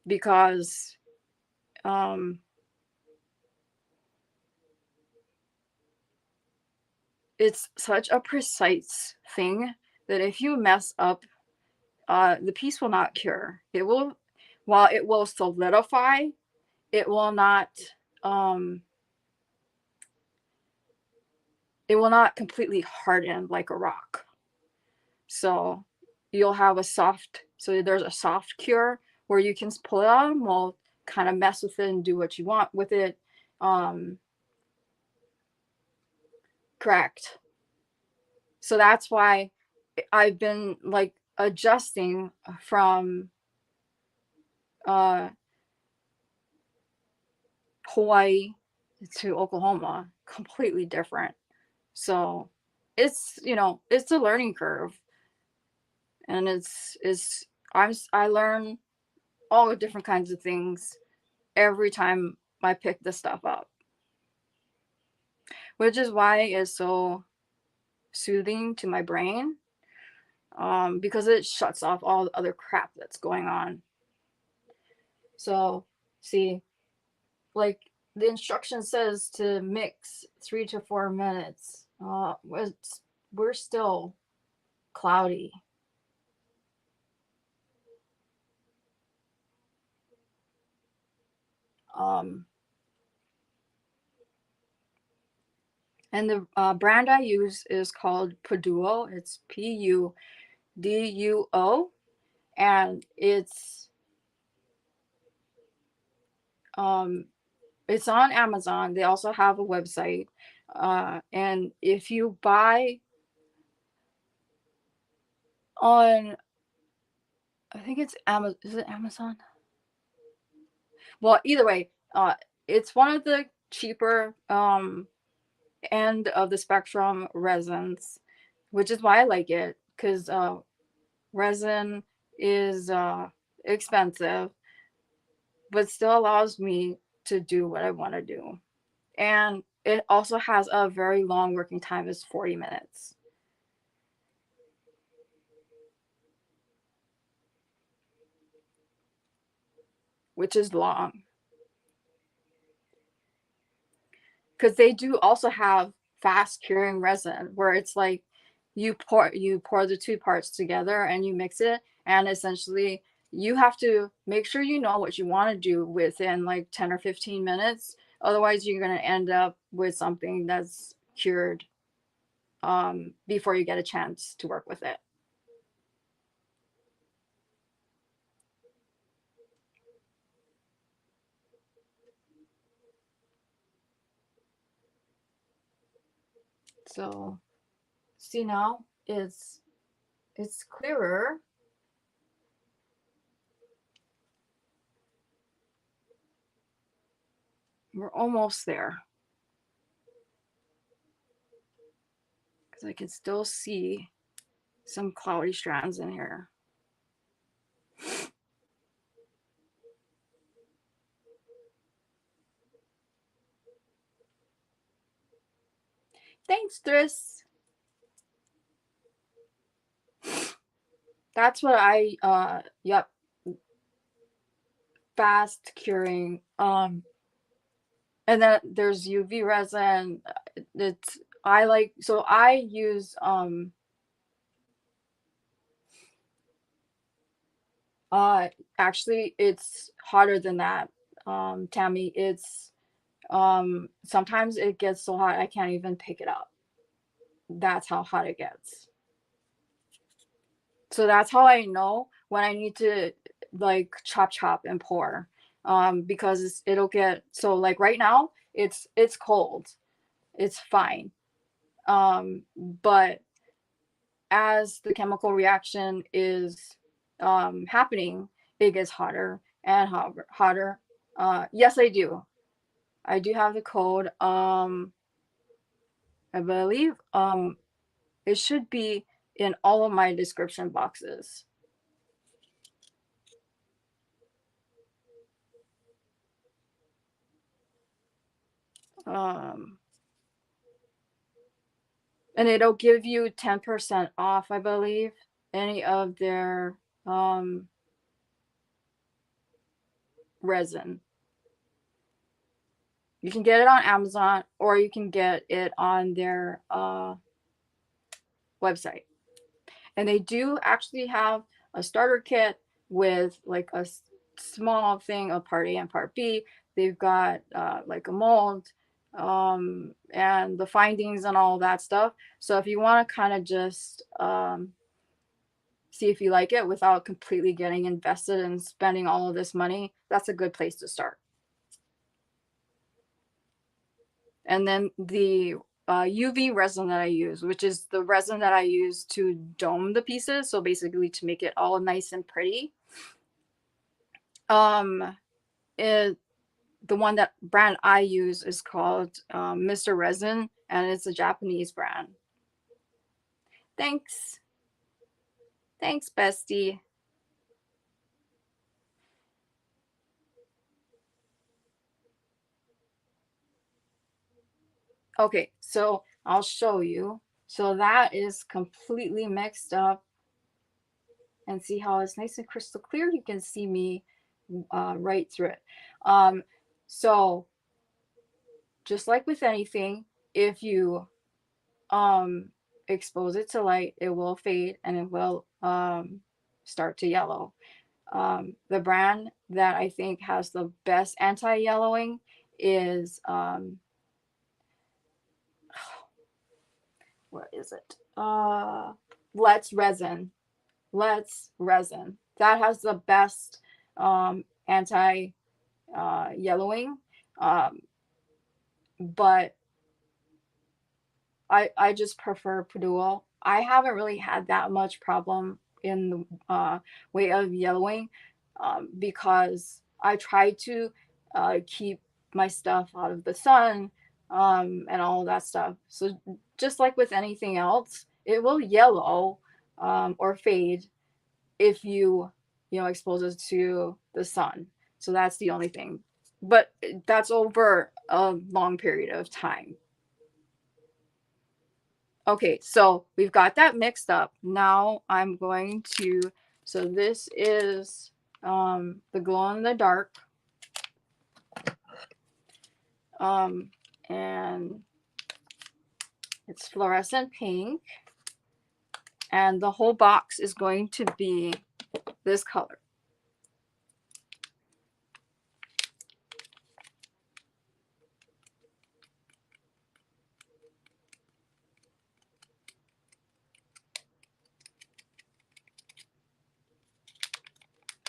because it's such a precise thing that if you mess up, the piece will not cure. It will, while it will solidify, it will not completely harden like a rock. So you'll have there's a soft cure where you can pull it out of the mold, kind of mess with it and do what you want with it. Correct. So that's why I've been like adjusting from Hawaii to Oklahoma, completely different. So it's, it's a learning curve, and I learn all the different kinds of things every time I pick this stuff up, which is why it's so soothing to my brain, because it shuts off all the other crap that's going on. So see, like the instruction says to mix 3 to 4 minutes. We're still cloudy. And the brand I use is called Puduo. It's Puduo, and it's on Amazon. They also have a website, and if you buy on, I think it's Amazon. Is it Amazon? Well, either way, it's one of the cheaper end of the spectrum resins, which is why I like it, because resin is expensive, but still allows me to do what I want to do. And it also has a very long working time, is 40 minutes. Which is long. Because they do also have fast curing resin where it's like you pour the two parts together and you mix it, and essentially you have to make sure you know what you want to do within like 10 or 15 minutes. Otherwise you're going to end up with something that's cured before you get a chance to work with it. So see, now it's clearer. We're almost there, because I can still see some cloudy strands in here. Thanks, Tris. That's what I yep, fast curing. And then there's UV resin. It's I like, so I use actually it's hotter than that. Tammy, it's sometimes it gets so hot I can't even pick it up. That's how hot it gets. So that's how I know when I need to like chop and pour. Because it'll get, so like right now it's cold. It's fine. But as the chemical reaction is happening, it gets hotter and hotter. Yes, I do. I do have the code. I believe it should be in all of my description boxes. And it'll give you 10% off, I believe, any of their resin. You can get it on Amazon, or you can get it on their website. And they do actually have a starter kit with like a small thing of part A and part B. They've got like a mold and the findings and all that stuff. So if you want to kind of just see if you like it without completely getting invested and spending all of this money, that's a good place to start. And then the UV resin that I use, which is the resin that I use to dome the pieces, so basically to make it all nice and pretty. The one that brand I use is called Mr. Resin, and it's a Japanese brand. Thanks, bestie. Okay, so I'll show you. So that is completely mixed up, and see how it's nice and crystal clear. You can see me right through it. So just like with anything, if you expose it to light, it will fade and it will start to yellow. The brand that I think has the best anti-yellowing is what is it? Let's Resin. Let's Resin. That has the best anti yellowing. But I just prefer Purdue. I haven't really had that much problem in the way of yellowing because I try to keep my stuff out of the sun and all that stuff. So just like with anything else, it will yellow or fade if you expose it to the sun. So that's the only thing. But that's over a long period of time. Okay, so we've got that mixed up. Now I'm going to, so this is the glow in the dark. And it's fluorescent pink. And the whole box is going to be this color.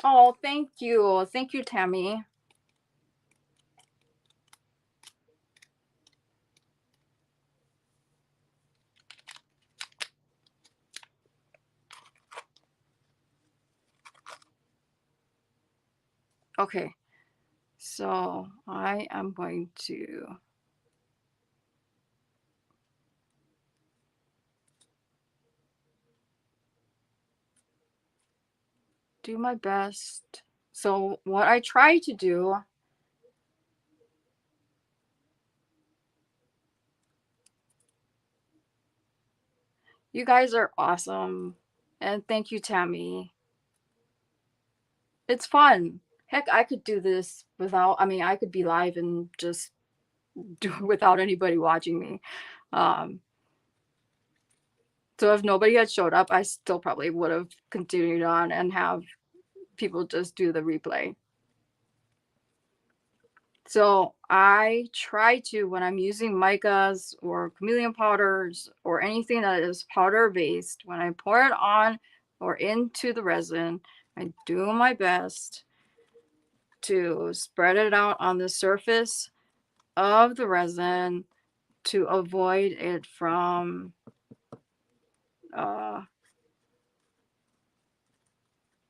Oh, thank you. Thank you, Tammy. Okay, so I am going to do my best. So what I try to do, you guys are awesome. And thank you, Tammy. It's fun. Heck, I could do this without, I mean, I could be live and just do it without anybody watching me. Um, so if nobody had showed up, I still probably would have continued on and have people just do the replay. So I try to, when I'm using micas or chameleon powders or anything that is powder based, when I pour it on or into the resin, I do my best to spread it out on the surface of the resin to avoid it from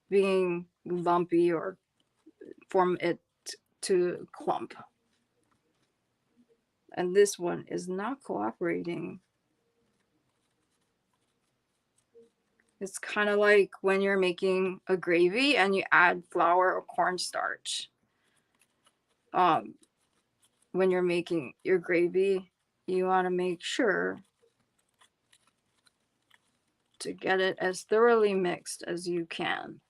being lumpy or form it to clump. And this one is not cooperating. It's kind of like when you're making a gravy and you add flour or cornstarch. When you're making your gravy, you want to make sure to get it as thoroughly mixed as you can.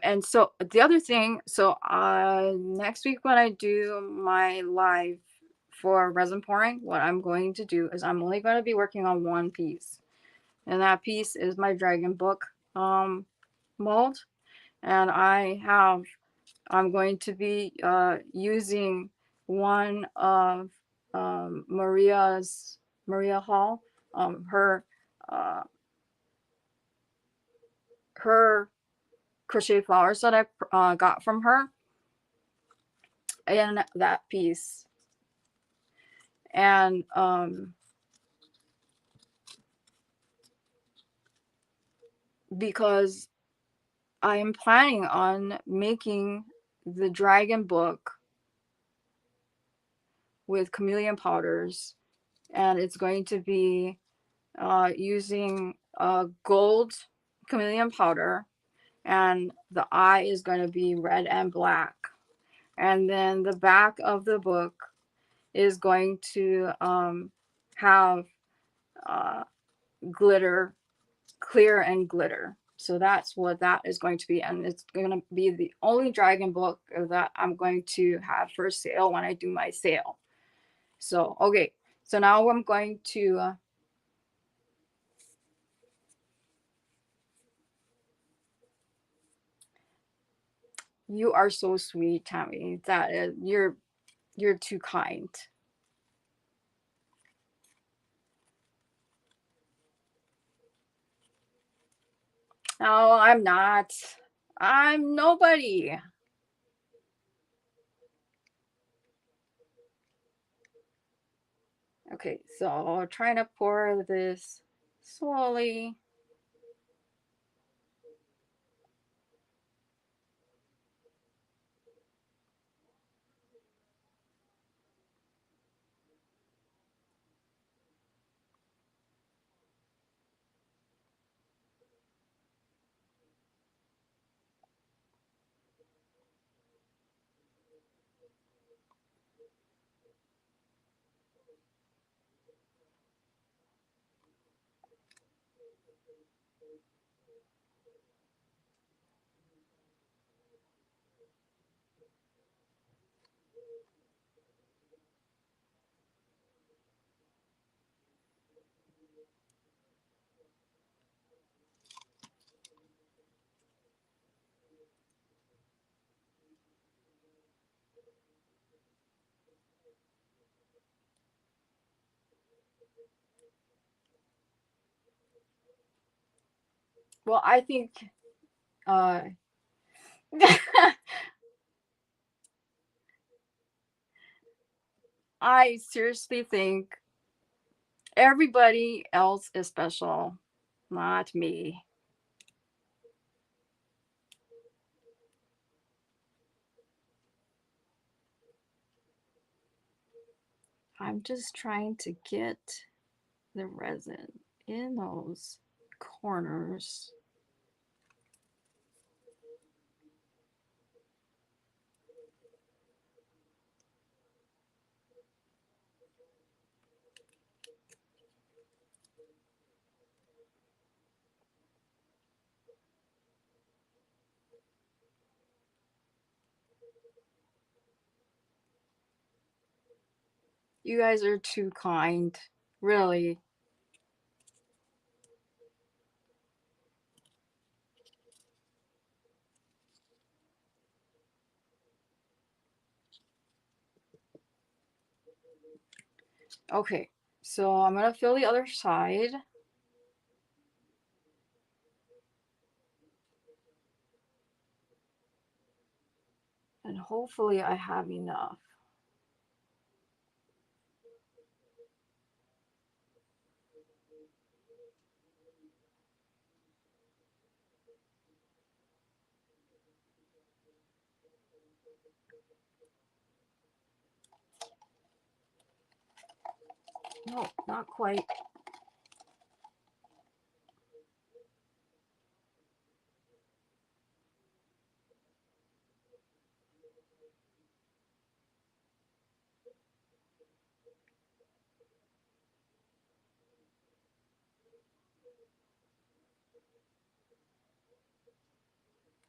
And so the other thing, so next week when I do my live for resin pouring, what I'm going to do is I'm only going to be working on one piece. And that piece is my dragon book mold. And I'm going to be using one of Maria Hall, her crochet flowers that I got from her in that piece. And because I am planning on making the dragon book with chameleon powders, and it's going to be using gold chameleon powder, and the eye is going to be red and black. And then the back of the book is going to have glitter, clear and glitter. So that's what that is going to be. And it's going to be the only dragon book that I'm going to have for sale when I do my sale. So, okay. So now I'm going to you are so sweet, Tammy. That is, you're too kind. No, I'm not. I'm nobody. Okay, so trying to pour this slowly. Well, I think uh I seriously think everybody else is special, not me. I'm just trying to get the resin in those corners. You guys are too kind. Really. Okay, so I'm gonna fill the other side. And hopefully I have enough. No, not quite.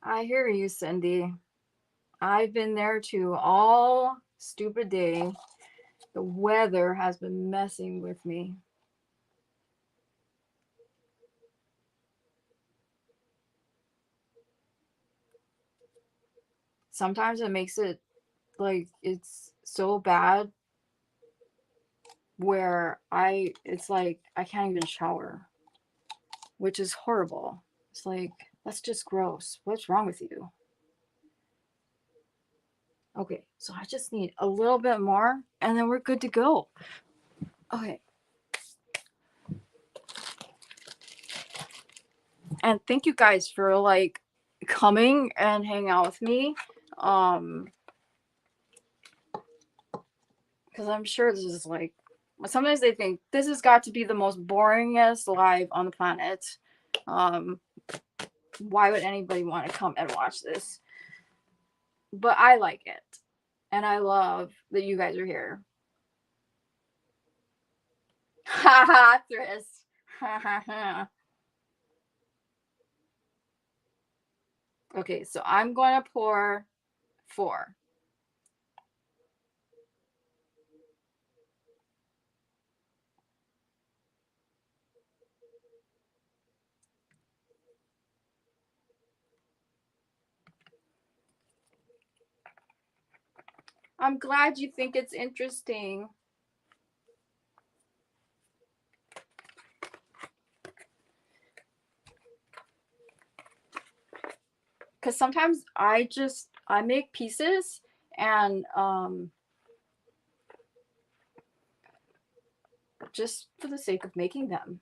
I hear you, Cindy. I've been there too all stupid day. The weather has been messing with me. Sometimes it makes it like it's so bad where it's like I can't even shower, which is horrible. It's like that's just gross. What's wrong with you? Okay, so I just need a little bit more and then we're good to go. Okay. And thank you guys for like coming and hanging out with me. Um because I'm sure this is like sometimes they think this has got to be the most boringest live on the planet. Um why would anybody want to come and watch this? But I like it. And I love that you guys are here. Ha ha, Thris. Ha ha ha. Okay, so I'm going to pour 4. I'm glad you think it's interesting. Because sometimes I make pieces and just for the sake of making them.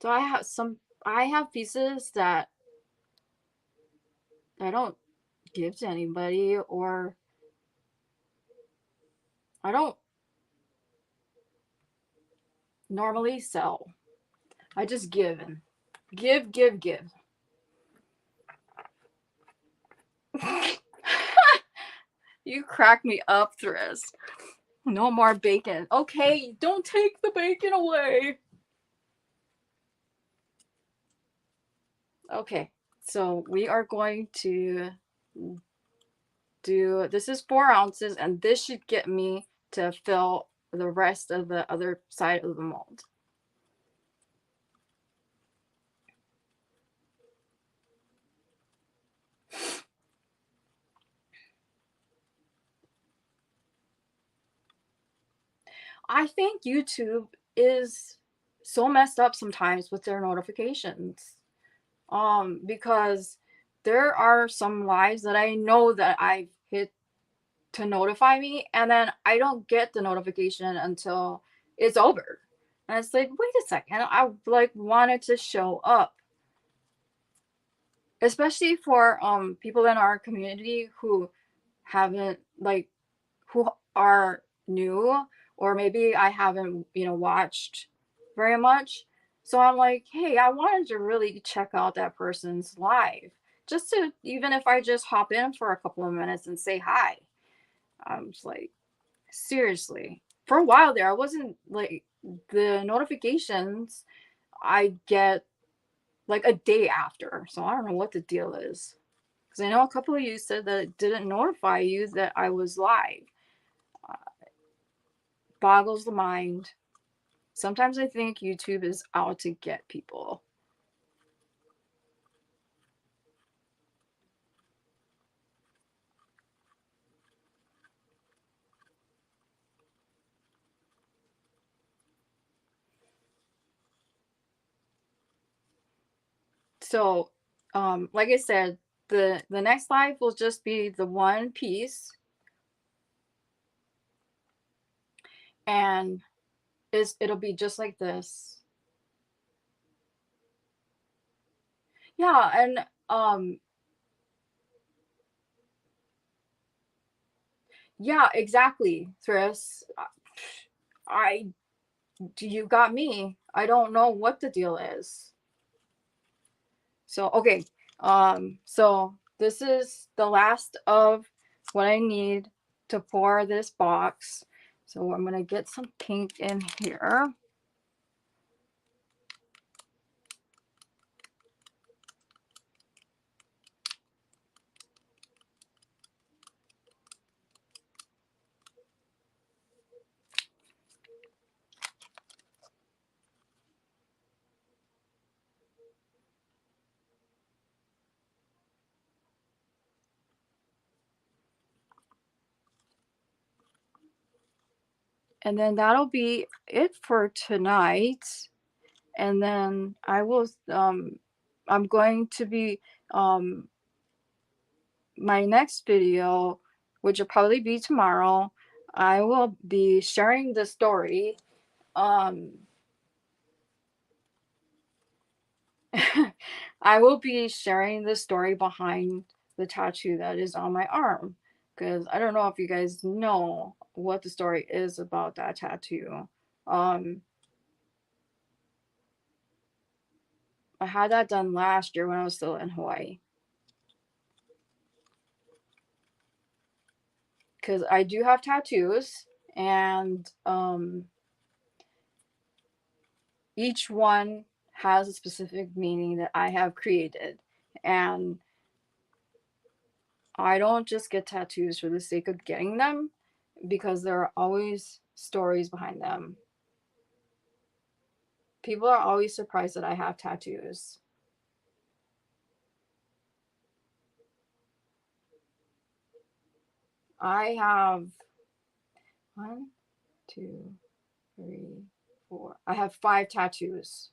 So I have pieces that I don't give to anybody or I don't normally sell. I just give and give. You crack me up, Thris. No more bacon. Okay, don't take the bacon away. Okay, so we are going to do this is 4 ounces, and this should get me to fill the rest of the other side of the mold. I think YouTube is so messed up sometimes with their notifications. Because there are some lives that I know that I've hit to notify me, and then I don't get the notification until it's over. And it's like, wait a second, I like wanted to show up. Especially for people in our community who haven't like who are new, or maybe I haven't, watched very much. So I'm like, hey, I wanted to really check out that person's live. Just to, even if I just hop in for a couple of minutes and say hi. I'm just like, seriously. For a while there, I wasn't like, the notifications I get like a day after. So I don't know what the deal is. Because I know a couple of you said that it didn't notify you that I was live. Boggles the mind. Sometimes I think YouTube is out to get people. So, like I said, the next live will just be the one piece, and it'll be just like this. Yeah, and yeah, exactly, Thris. I you got me. I don't know what the deal is. So okay, so this is the last of what I need to pour this box. So I'm gonna get some pink in here. And then that'll be it for tonight. And then I will I'm going to be my next video, which will probably be tomorrow, I will be sharing the story. I will be sharing the story behind the tattoo that is on my arm, because I don't know if you guys know what the story is about that tattoo. Um, I had that done last year when I was still in Hawaii. Because I do have tattoos, and each one has a specific meaning that I have created. And I don't just get tattoos for the sake of getting them, because there are always stories behind them. People are always surprised that I have tattoos. I have 1, 2, 3, 4. I have 5 tattoos.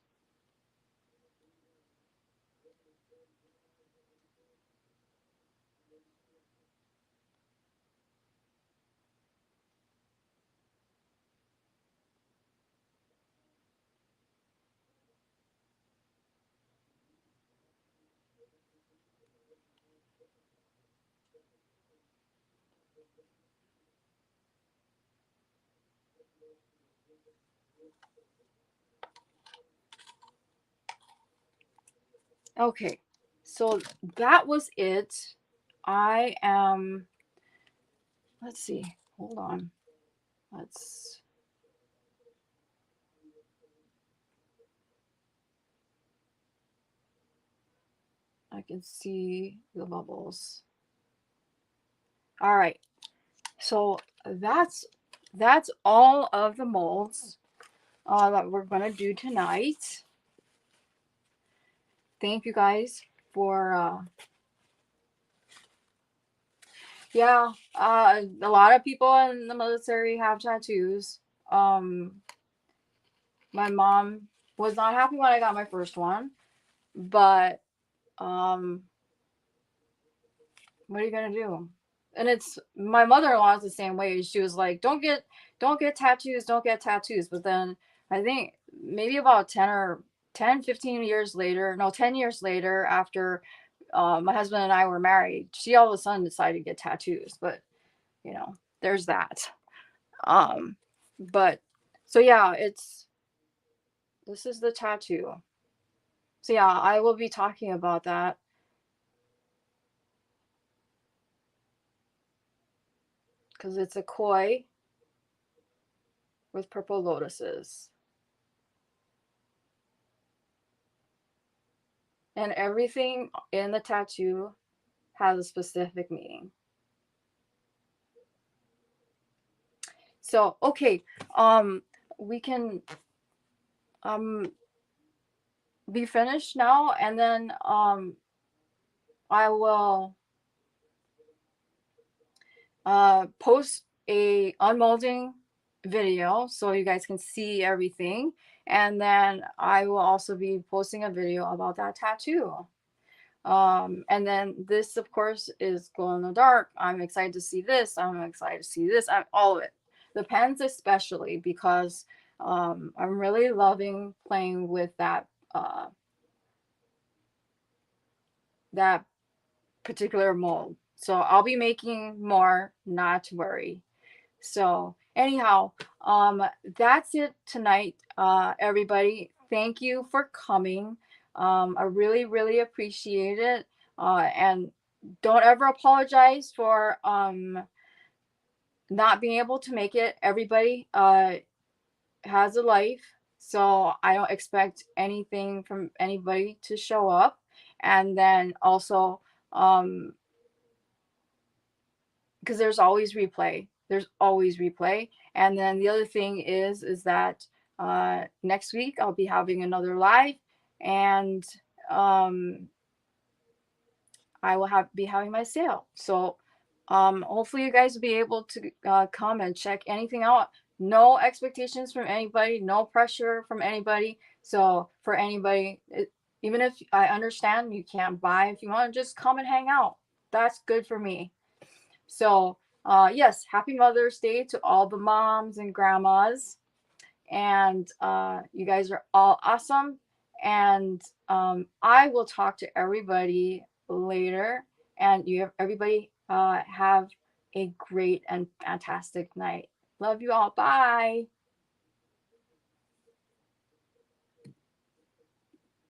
Okay, so that was it. I am, let's see, hold on. Let's, I can see the bubbles. All right, so that's all of the molds that we're gonna do tonight. Thank you guys for yeah, a lot of people in the military have tattoos. my mom was not happy when I got my first one, but um, what are you gonna do? And it's my mother-in-law is the same way. She was like, don't get tattoos, don't get tattoos. But then I think maybe about 15 years later, no, 10 years later, after my husband and I were married, she all of a sudden decided to get tattoos. But you know, there's that. Um, but so yeah, this is the tattoo. So yeah, I will be talking about that. Because it's a koi with purple lotuses. And everything in the tattoo has a specific meaning. So, okay, we can um be finished now, and then I will post a unmolding video so you guys can see everything, and then I will also be posting a video about that tattoo. And then this of course is glow in the dark. I'm excited to see this, I'm excited to see this, I'm all of it. The pens especially, because I'm really loving playing with that particular mold. So I'll be making more, not to worry. So anyhow, that's it tonight, everybody. Thank you for coming. I really, really appreciate it. And don't ever apologize for not being able to make it. Everybody has a life, so I don't expect anything from anybody to show up. And then also, because there's always replay. There's always replay. And then the other thing is that next week I'll be having another live, and I will be having my sale. So hopefully you guys will be able to come and check anything out. No expectations from anybody, no pressure from anybody. So for anybody, even if I understand you can't buy, if you want to just come and hang out, that's good for me. So yes, happy Mother's Day to all the moms and grandmas. And you guys are all awesome. And I will talk to everybody later. And everybody have a great and fantastic night. Love you all. Bye.